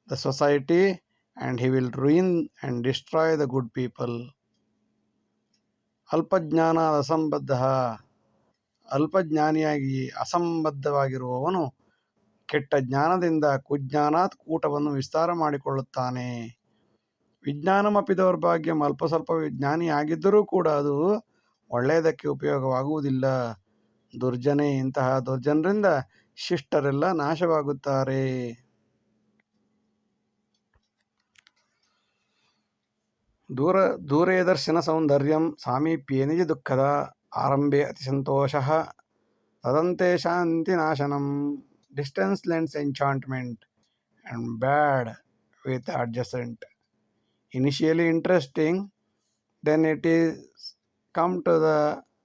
the society, and he will ruin and destroy the good people. ಅಲ್ಪಜ್ಞಾನ ಅಸಂಬದ್ಧ, ಅಲ್ಪಜ್ಞಾನಿಯಾಗಿ ಅಸಂಬದ್ಧವಾಗಿರುವವನು ಕೆಟ್ಟ ಜ್ಞಾನದಿಂದ ಕುಜ್ಞಾನಾತ್ ಕೂಟವನ್ನು ವಿಸ್ತಾರ ಮಾಡಿಕೊಳ್ಳುತ್ತಾನೆ. ವಿಜ್ಞಾನಮಪಿ ದೌರ್ಭಾಗ್ಯಂ, ಅಲ್ಪ ಸ್ವಲ್ಪ ಜ್ಞಾನಿಯಾಗಿದ್ದರೂ ಕೂಡ ಅದು ಒಳ್ಳೆಯದಕ್ಕೆ ಉಪಯೋಗವಾಗುವುದಿಲ್ಲ. ದುರ್ಜನೆ, ಇಂತಹ ದುರ್ಜನರಿಂದ ಶಿಷ್ಟರೆಲ್ಲ ನಾಶವಾಗುತ್ತಾರೆ. ದೂರೇ ದರ್ಶನ ಸೌಂದರ್ಯಂ ಸಾಮೀಪ್ಯೇ ನಿಜ ದುಃಖದ, ಆರಂಭೆ ಅತಿ ಸಂತೋಷಃ ತದಂತೆ ಶಾಂತಿ ನಾಶನಂ. Distance lends enchantment and bad with adjacent. Initially interesting, then it is come to the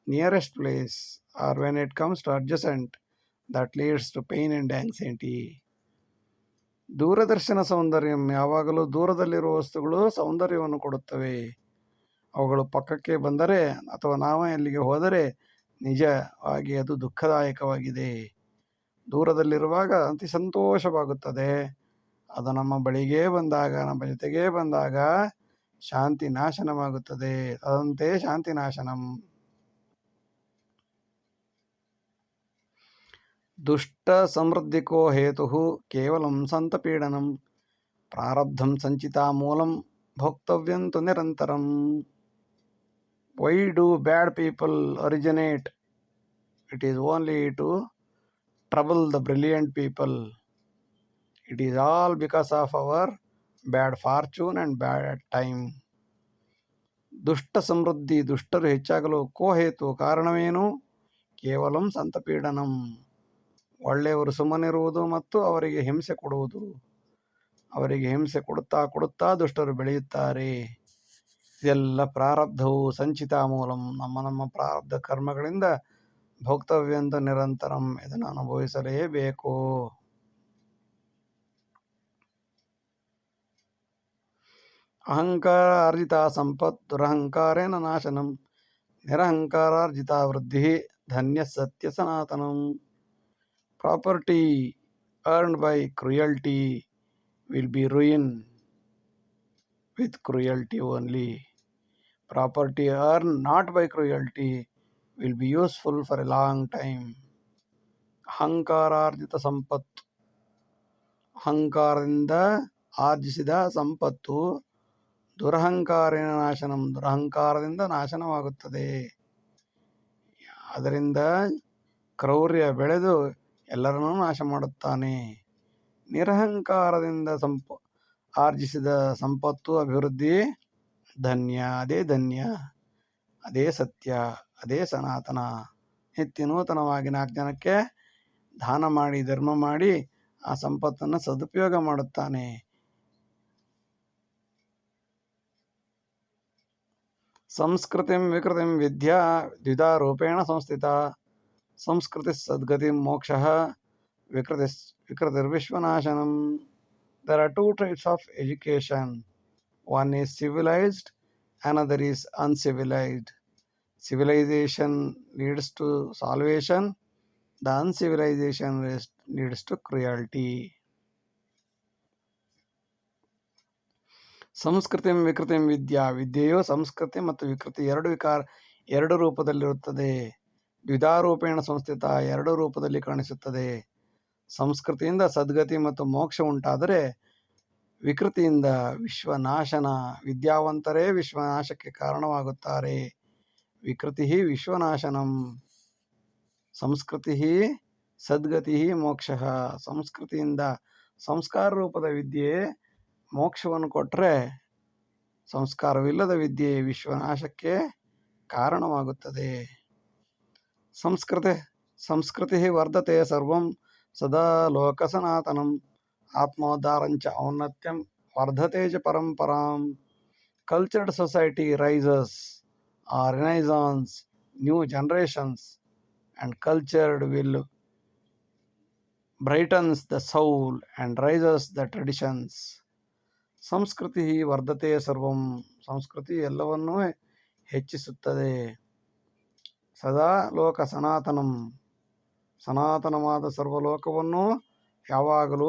nearest place, or when it comes to adjacent, that leads to pain and anxiety. ದೂರದರ್ಶನ ಸೌಂದರ್ಯಂ, ಯಾವಾಗಲೂ ದೂರದಲ್ಲಿರುವ ವಸ್ತುಗಳು ಸೌಂದರ್ಯವನ್ನು ಕೊಡುತ್ತವೆ. ಅವುಗಳು ಪಕ್ಕಕ್ಕೆ ಬಂದರೆ ಅಥವಾ ನಾವೇ ಅಲ್ಲಿಗೆ ಹೋದರೆ ನಿಜವಾಗಿ ಅದು ದುಃಖದಾಯಕವಾಗಿದೆ. ದೂರದಲ್ಲಿರುವಾಗ ಅತಿ ಸಂತೋಷವಾಗುತ್ತದೆ. ಅದು ನಮ್ಮ ಬಳಿಗೇ ಬಂದಾಗ, ನಮ್ಮ ಜೊತೆಗೇ ಬಂದಾಗ ಶಾಂತಿ ನಾಶನವಾಗುತ್ತದೆ. ಅದಂತೆ ಶಾಂತಿ ನಾಶನಂ. ದುಷ್ಟ ಸಮೃದ್ಧಿಕೋ ಹೇತು ಕೇವಲಂ ಸಂತಪೀಡನಂ, ಪ್ರಾರಬ್ಧಂ ಸಂಚಿತಾ ಮೂಲಂ ಭೋಕ್ತವ್ಯಂತು ನಿರಂತರಂ. Why do bad people originate? It is only to trouble the brilliant people. It is all because of our bad fortune and bad time. ದುಷ್ಟ ಸಮೃದ್ಧಿ, ದುಷ್ಟರು ಹೆಚ್ಚಾಗಲು ಕೋಹೇತು, ಕಾರಣವೇನು? ಕೇವಲಂ ಸಂತಪೀಡನಂ, ಒಳ್ಳೆಯವರು ಸುಮ್ಮನಿರುವುದು ಮತ್ತು ಅವರಿಗೆ ಹಿಂಸೆ ಕೊಡುವುದು. ಅವರಿಗೆ ಹಿಂಸೆ ಕೊಡುತ್ತಾ ಕೊಡುತ್ತಾ ದುಷ್ಟರು ಬೆಳೆಯುತ್ತಾರೆ. ಇದೆಲ್ಲ ಪ್ರಾರಬ್ಧವು ಸಂಚಿತಾ ಮೂಲಂ, ನಮ್ಮ ಪ್ರಾರಬ್ಧ ಕರ್ಮಗಳಿಂದ ಭೋಕ್ತವ್ಯಂತ ನಿರಂತರಂ, ಇದನ್ನು ಅನುಭವಿಸಲೇಬೇಕು. ಅಹಂಕಾರ ಅರ್ಜಿತ ಸಂಪತ್ ದುರಹಂಕಾರೇಣ ನಾಶನಂ, ನಿರಹಂಕಾರಾರ್ಜಿತ ವೃದ್ಧಿ ಧನ್ಯ ಸತ್ಯ ಸನಾತನಂ. Property earned by cruelty will be ruin with cruelty only. Property earned not by cruelty will be useful for a long time. ಅಹಂಕಾರಾರ್ಜಿತ ಸಂಪತ್ತು, ಅಹಂಕಾರದಿಂದ ಆರ್ಜಿಸಿದ ಸಂಪತ್ತು ದುರಹಂಕಾರೇಣ ನಾಶನಂ, ದುರಹಂಕಾರದಿಂದ ನಾಶನವಾಗುತ್ತದೆ. ಅದರಿಂದ ಕ್ರೌರ್ಯ ಬೆಳೆದು ಎಲ್ಲರನ್ನೂ ನಾಶ ಮಾಡುತ್ತಾನೆ. ನಿರಹಂಕಾರದಿಂದ ಆರ್ಜಿಸಿದ ಸಂಪತ್ತು ಅಭಿವೃದ್ಧಿ ಧನ್ಯ, ಅದೇ ಸತ್ಯ, ಅದೇ ಸನಾತನ. ನಿತ್ಯ ನೂತನವಾಗಿ 4 ಜನಕ್ಕೆ ದಾನ ಮಾಡಿ ಧರ್ಮ ಮಾಡಿ ಆ ಸಂಪತ್ತನ್ನು ಸದುಪಯೋಗ ಮಾಡುತ್ತಾನೆ. ಸಂಸ್ಕೃತಿಂ ವಿಕೃತಿಂ ವಿದ್ಯಾ ದ್ವಿಧಾ ರೂಪೇಣ ಸಂಸ್ಥಿತ. ಸಂಸ್ಕೃತಿ ಸದ್ಗತಿ ಮೋಕ್ಷ, ವಿಕೃತಿರ್ವಿಶ್ವನಾಶನಂ. There are 2 types of education. One is civilized, another is uncivilized. Civilization leads to salvation, the uncivilization leads to cruelty. ಸಂಸ್ಕೃತಿಂ ವಿಕೃತಿಂ ವಿದ್ಯಾ, ವಿದ್ಯೆಯು ಸಂಸ್ಕೃತಿ ಮತ್ತು ವಿಕೃತಿ ಎರಡು ರೂಪದಲ್ಲಿರುತ್ತದೆ. ದ್ವಿಧಾರೂಪೇಣ ಸಂಸ್ಥಿತ, 2 ರೂಪದಲ್ಲಿ ಕಾಣಿಸುತ್ತದೆ. ಸಂಸ್ಕೃತಿಯಿಂದ ಸದ್ಗತಿ ಮತ್ತು ಮೋಕ್ಷ ಉಂಟಾದರೆ ವಿಕೃತಿಯಿಂದ ವಿಶ್ವನಾಶನ, ವಿದ್ಯಾವಂತರೇ ವಿಶ್ವನಾಶಕ್ಕೆ ಕಾರಣವಾಗುತ್ತಾರೆ. ವಿಕೃತಿ ವಿಶ್ವನಾಶನಂ. ಸಂಸ್ಕೃತಿ ಸದ್ಗತಿ ಮೋಕ್ಷ. ಸಂಸ್ಕೃತಿಯಿಂದ ಸಂಸ್ಕಾರ ರೂಪದ ವಿದ್ಯೆ ಮೋಕ್ಷವನ್ನು ಕೊಟ್ಟರೆ, ಸಂಸ್ಕಾರವಿಲ್ಲದ ವಿದ್ಯೆ ವಿಶ್ವನಾಶಕ್ಕೆ ಕಾರಣವಾಗುತ್ತದೆ. ಸಂಸ್ಕೃತಿ ವರ್ಧತೆ ಸರ್ವಂ ಸದಾ ಲೋಕ ಸನಾತನಂ, ಆತ್ಮೋದ್ಧಾರಂಚ ಔನ್ನತ್ಯಂ ವರ್ಧತೆ ಚ ಪರಂಪರಾಂ. Cultured society rises or renaissance new generations, and cultured will brightens the soul and raises the traditions. ಸಂಸ್ಕೃತಿ ವರ್ಧತೆ ಸರ್ವಂ, ಸಂಸ್ಕೃತಿ ಎಲ್ಲವನ್ನೂ ಹೆಚ್ಚಿಸುತ್ತದೆ. ಸದಾ ಲೋಕ ಸನಾತನಂ, ಸನಾತನವಾದ ಸರ್ವಲೋಕವನ್ನು ಯಾವಾಗಲೂ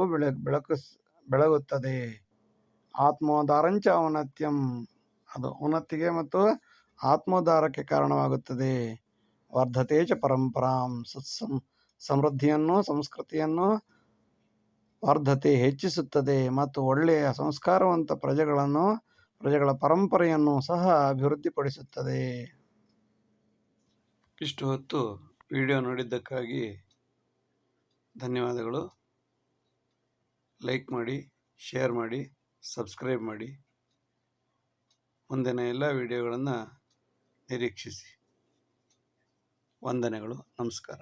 ಬೆಳಗುತ್ತದೆ. ಆತ್ಮೋದ್ಧಾರಂಚ ಔನ್ನತ್ಯಂ, ಅದು ಉನ್ನತಿಗೆ ಮತ್ತು ಆತ್ಮೋದ್ಧಾರಕ್ಕೆ ಕಾರಣವಾಗುತ್ತದೆ. ವರ್ಧತೆ ಚ ಪರಂಪರಾಂ, ಸಮೃದ್ಧಿಯನ್ನು ಸಂಸ್ಕೃತಿಯನ್ನು ವರ್ಧತೆ ಹೆಚ್ಚಿಸುತ್ತದೆ ಮತ್ತು ಒಳ್ಳೆಯ ಸಂಸ್ಕಾರವಂತ ಪ್ರಜೆಗಳ ಪರಂಪರೆಯನ್ನು ಸಹ ಅಭಿವೃದ್ಧಿಪಡಿಸುತ್ತದೆ. ಇಷ್ಟು ಹೊತ್ತು ವಿಡಿಯೋ ನೋಡಿದ್ದಕ್ಕಾಗಿ ಧನ್ಯವಾದಗಳು. ಲೈಕ್ ಮಾಡಿ, ಶೇರ್ ಮಾಡಿ, ಸಬ್ಸ್ಕ್ರೈಬ್ ಮಾಡಿ. ಮುಂದಿನ ಎಲ್ಲ ವಿಡಿಯೋಗಳನ್ನು ನಿರೀಕ್ಷಿಸಿ. ವಂದನೆಗಳು. ನಮಸ್ಕಾರ.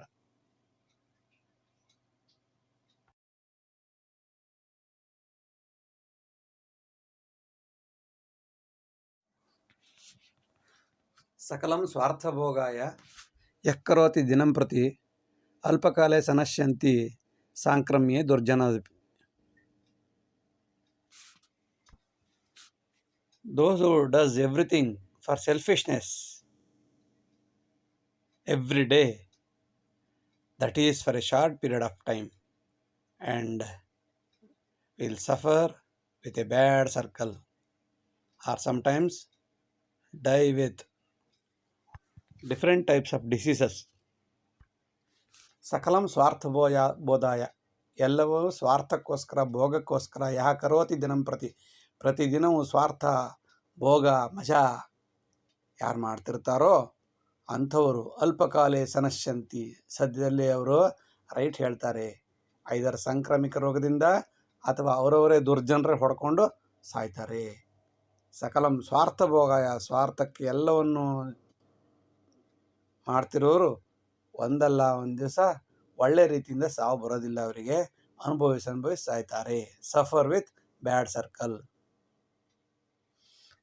ಸಕಲಂ ಸ್ವಾರ್ಥಭೋಗಾಯ ಯಃ ಕರೋತಿ ದಿನಂ ಪ್ರತಿ ಅಲ್ಪಕಾಲೇ ಸನಶ್ಯಂತಿ ಸಾಂಕ್ರಮ್ಯೇ ದುರ್ಜನೋಪಿ. Those who does everything for selfishness every day, that is for a short period of time, and will suffer with a bad circle, or sometimes die with different types of diseases. ಸಕಲಂ ಸ್ವಾರ್ಥಬೋಧಾಯ, ಎಲ್ಲವೂ ಸ್ವಾರ್ಥಕ್ಕೋಸ್ಕರ, ಭೋಗಕ್ಕೋಸ್ಕರ. ಯಹ ಕರೋತಿ ದಿನಂ ಪ್ರತಿ, ಪ್ರತಿದಿನವೂ ಸ್ವಾರ್ಥ, ಭೋಗ, ಮಜಾ ಯಾರು ಮಾಡ್ತಿರ್ತಾರೋ ಅಂಥವರು ಅಲ್ಪಕಾಲೇ ಸನಶ್ಯಂತಿ, ಸದ್ಯದಲ್ಲೇ ಅವರು ರೈಟ್ ಹೇಳ್ತಾರೆ. ಐದರ ಸಾಂಕ್ರಾಮಿಕ ರೋಗದಿಂದ ಅಥವಾ ಅವರವರೇ ದುರ್ಜನರೇ ಹೊಡ್ಕೊಂಡು ಸಾಯ್ತಾರೆ. ಸಕಲಂ ಸ್ವಾರ್ಥಭೋಗಾಯ, ಸ್ವಾರ್ಥಕ್ಕೆ ಎಲ್ಲವನ್ನು ಮಾಡ್ತಿರೋರು ಒಂದಲ್ಲ ಒಂದು ದಿವಸ ಒಳ್ಳೆ ರೀತಿಯಿಂದ ಸಾವು ಬರೋದಿಲ್ಲ ಅವರಿಗೆ. ಅನುಭವಿಸಿ ಸಾಯ್ತಾರೆ. Suffer with bad circle.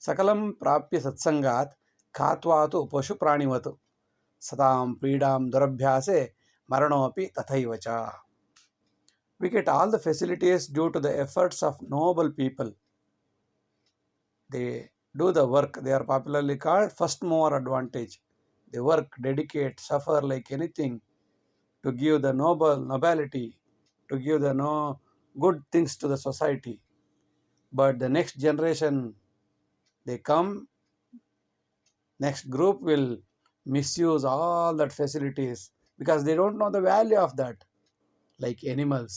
ಸಕಲಂ ಪ್ರಾಪ್ಯ ಸತ್ಸಂಗಾತ್ ಖಾತ್ವಾತು ಪಶು ಪ್ರಾಣಿವತು. Satam Pridam Durabhyase Maranopi Tathaiva cha. We get all the facilities due to the efforts of noble people. They do the work. They are popularly called first mover advantage. They work, dedicate, suffer like anything to give the nobility, to give the good things to the society. But the next generation, they come, next group will misuse all that facilities because they don't know the value of that. Like animals,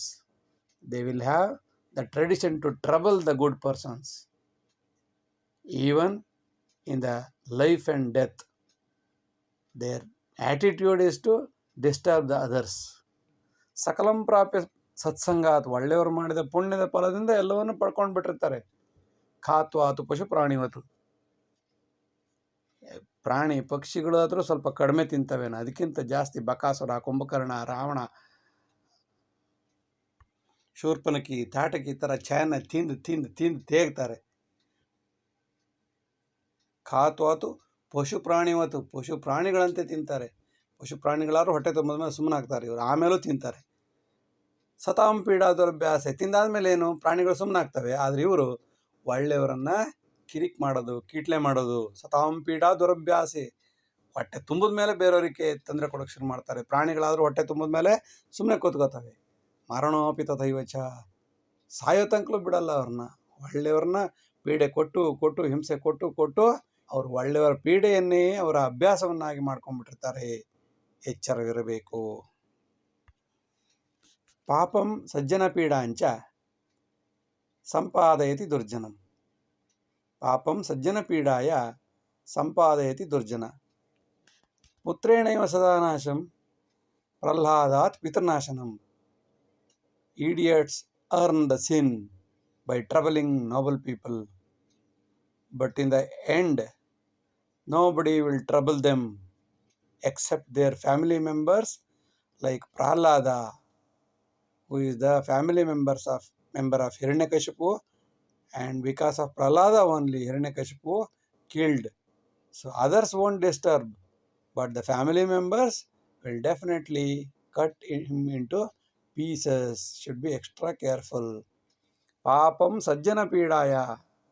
they will have the tradition to trouble the good persons. Even in the life and death, their attitude is to disturb the others. ಸಕಲಂ ಪ್ರಾಪ್ಯ ಸತ್ಸಂಗಾತ್, ಒಳ್ಳೆಯವರು ಮಾಡಿದ ಪುಣ್ಯದ ಫಲದಿಂದ ಎಲ್ಲವನ್ನು ಪಡ್ಕೊಂಡು ಬಿಟ್ಟಿರ್ತಾರೆ. ಖಾತ್ವಾತು ಪಶು ಪ್ರಾಣಿವತು, ಪ್ರಾಣಿ ಪಕ್ಷಿಗಳು ಆದರೂ ಸ್ವಲ್ಪ ಕಡಿಮೆ ತಿಂತವೇನೋ, ಅದಕ್ಕಿಂತ ಜಾಸ್ತಿ ಬಕಾಸುರ, ಕುಂಭಕರ್ಣ, ರಾವಣ, ಶೂರ್ಪನಖಿ, ತಾಟಕಿ ಈ ಥರ ಚಾಯನ್ನ ತಿಂದು ತಿಂದು ತಿಂದು ತೇಗ್ತಾರೆ. ಖಾತ್ವಾತು ಪಶು ಪ್ರಾಣಿವತು, ಪಶು ಪ್ರಾಣಿಗಳಂತೆ ತಿಂತಾರೆ. ಪಶು ಪ್ರಾಣಿಗಳಾದ್ರೂ ಹೊಟ್ಟೆ ತುಂಬಿದ ಮೇಲೆ ಸುಮ್ಮನೆ ಆಗ್ತಾರೆ, ಇವರು ಆಮೇಲೂ ತಿಂತಾರೆ. ಸತಾಂ ಪೀಡಾ ದುರಭ್ಯಾಸ, ತಿಂದಾದ್ಮೇಲೆ ಏನು ಪ್ರಾಣಿಗಳು ಸುಮ್ಮನೆ ಆಗ್ತವೆ, ಆದರೆ ಇವರು ಒಳ್ಳೆಯವರನ್ನ ಕಿರಿಕ್ ಮಾಡೋದು, ಕೀಟ್ಲೆ ಮಾಡೋದು. ಸತಾಂ ಪೀಡಾ ದುರಭ್ಯಾಸೆ, ಹೊಟ್ಟೆ ತುಂಬಿದ ಮೇಲೆ ಬೇರೆಯವರಿಗೆ ತೊಂದರೆ ಕೊಡೋಕೆ ಶುರು ಮಾಡ್ತಾರೆ. ಪ್ರಾಣಿಗಳಾದರೂ ಹೊಟ್ಟೆ ತುಂಬಿದ ಮೇಲೆ ಸುಮ್ಮನೆ ಕೂತ್ಕೋತವೆ. ಮರಣೋಪಿ ತಥೈವಚ, ಸಾಯೋ ತನಕಲೂ ಬಿಡಲ್ಲ ಅವ್ರನ್ನ. ಒಳ್ಳೆಯವ್ರನ್ನ ಪೀಡೆ ಕೊಟ್ಟು ಕೊಟ್ಟು ಹಿಂಸೆ ಕೊಟ್ಟು ಕೊಟ್ಟು ಅವರು ಒಳ್ಳೆಯವರ ಪೀಡೆಯನ್ನೇ ಅವರ ಅಭ್ಯಾಸವನ್ನಾಗಿ ಮಾಡ್ಕೊಂಡ್ಬಿಟ್ಟಿರ್ತಾರೆ. ಎಚ್ಚರವಿರಬೇಕು. ಪಾಪಂ ಸಜ್ಜನ ಪೀಡಾಂಚ ಸಂಪಾದಯತಿ ದುರ್ಜನಂ. ಪಾಪಂ ಸಜ್ಜನ ಪೀಡಾಯ ಸಂಪಾದಯತಿ ದುರ್ಜನ. ಪುತ್ರೇಣೈವ ಸದಾ ನಾಶಂ ಪ್ರಹ್ಲಾದಾತ್ ಪಿತೃನಾಶನಂ. Idiots earn the sin by troubling noble people, but in the end, nobody will trouble them except their family members, like Prahlada, who is the family member of Hiranyakashipu, and because of Prahlada only Hiranyakashipu killed. So others won't disturb, but the family members will definitely cut him into pieces. Should be extra careful. ಪಾಪಂ ಸಜ್ಜನ ಪೀಡಾಯ,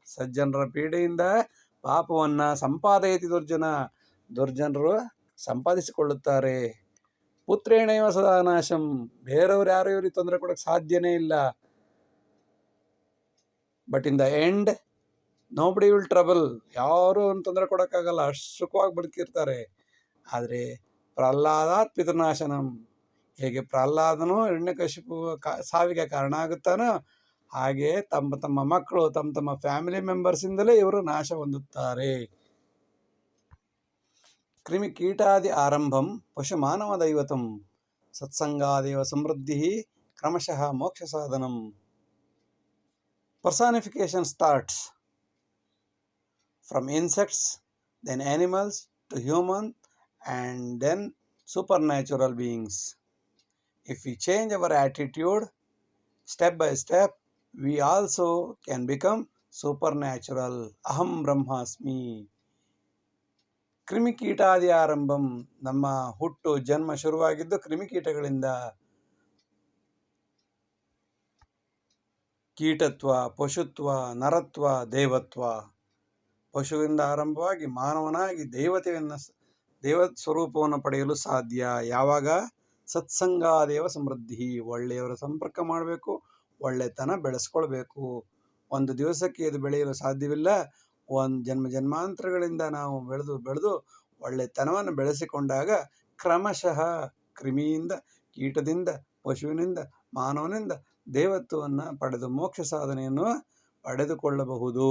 ಸಜ್ಜನರ ಪೀಡೆಯಿಂದ ಪಾಪವನ್ನ ಸಂಪಾದಯತಿ ದುರ್ಜನ, ದುರ್ಜನರು ಸಂಪಾದಿಸಿಕೊಳ್ಳುತ್ತಾರೆ. ಪುತ್ರೇಣೈವ ಸದಾ ನಾಶಂ, ಬೇರೆಯವರು ಯಾರು ಇವರಿಗೆ ತೊಂದರೆ ಕೊಡೋಕೆ ಸಾಧ್ಯನೇ ಇಲ್ಲ. But in the end nobody will trouble, ಯಾರು ತೊಂದರೆ ಕೊಡೋಕ್ಕಾಗಲ್ಲ, ಅಷ್ಟು ಸುಖವಾಗಿ ಬದುಕಿರ್ತಾರೆ. ಆದರೆ ಪ್ರಹ್ಲಾದಾತ್ ಪಿತೃನಾಶನಂ, ಹೇಗೆ ಪ್ರಹ್ಲಾದನು ಹಿರಣ್ಯಕಶಿಪು ಸಾವಿಗೆ ಕಾರಣ ಆಗುತ್ತಾನೋ ಹಾಗೆ ತಮ್ಮ ತಮ್ಮ ಮಕ್ಕಳು ತಮ್ಮ ತಮ್ಮ ಫ್ಯಾಮಿಲಿ ಮೆಂಬರ್ಸಿಂದಲೇ ಇವರು ನಾಶ ಹೊಂದುತ್ತಾರೆ. ಕ್ರಿಮಿ ಕೀಟಾದಿ ಆರಂಭಂ ಪಶು ಮಾನವ ದೈವತಂ, ಸತ್ಸಂಗಾದೇವ ಸಮೃದ್ಧಿ ಕ್ರಮಶಃ ಮೋಕ್ಷ ಸಾಧನಂ. Personification starts from insects, then animals to human, and then supernatural beings. If we change our attitude step by step, we also can become supernatural. Aham Brahmasmi. ಕ್ರಿಮಿಕೀಟಾದಿ ಆರಂಭಂ, ನಮ್ಮ ಹುಟ್ಟು ಜನ್ಮ ಶುರುವಾಗಿದ್ದು ಕ್ರಿಮಿಕೀಟಗಳಿಂದ. ಕೀಟತ್ವ, ಪಶುತ್ವ, ನರತ್ವ, ದೇವತ್ವ. ಪಶುವಿಂದ ಆರಂಭವಾಗಿ ಮಾನವನಾಗಿ ದೇವ ಸ್ವರೂಪವನ್ನು ಪಡೆಯಲು ಸಾಧ್ಯ. ಯಾವಾಗ? ಸತ್ಸಂಗಾದೇವ ಸಮೃದ್ಧಿ, ಒಳ್ಳೆಯವರ ಸಂಪರ್ಕ ಮಾಡಬೇಕು, ಒಳ್ಳೆತನ ಬೆಳೆಸ್ಕೊಳ್ಬೇಕು. ಒಂದು ದಿವಸಕ್ಕೆ ಇದು ಬೆಳೆಯಲು ಸಾಧ್ಯವಿಲ್ಲ. ಒಂದು ಜನ್ಮಾಂತರಗಳಿಂದ ನಾವು ಬೆಳೆದು ಒಳ್ಳೆತನವನ್ನು ಬೆಳೆಸಿಕೊಂಡಾಗ ಕ್ರಮಶಃ ಕ್ರಿಮಿಯಿಂದ, ಕೀಟದಿಂದ, ಪಶುವಿನಿಂದ, ಮಾನವನಿಂದ ದೇವತ್ವವನ್ನು ಪಡೆದು ಮೋಕ್ಷ ಸಾಧನೆಯನ್ನು ಪಡೆದುಕೊಳ್ಳಬಹುದು.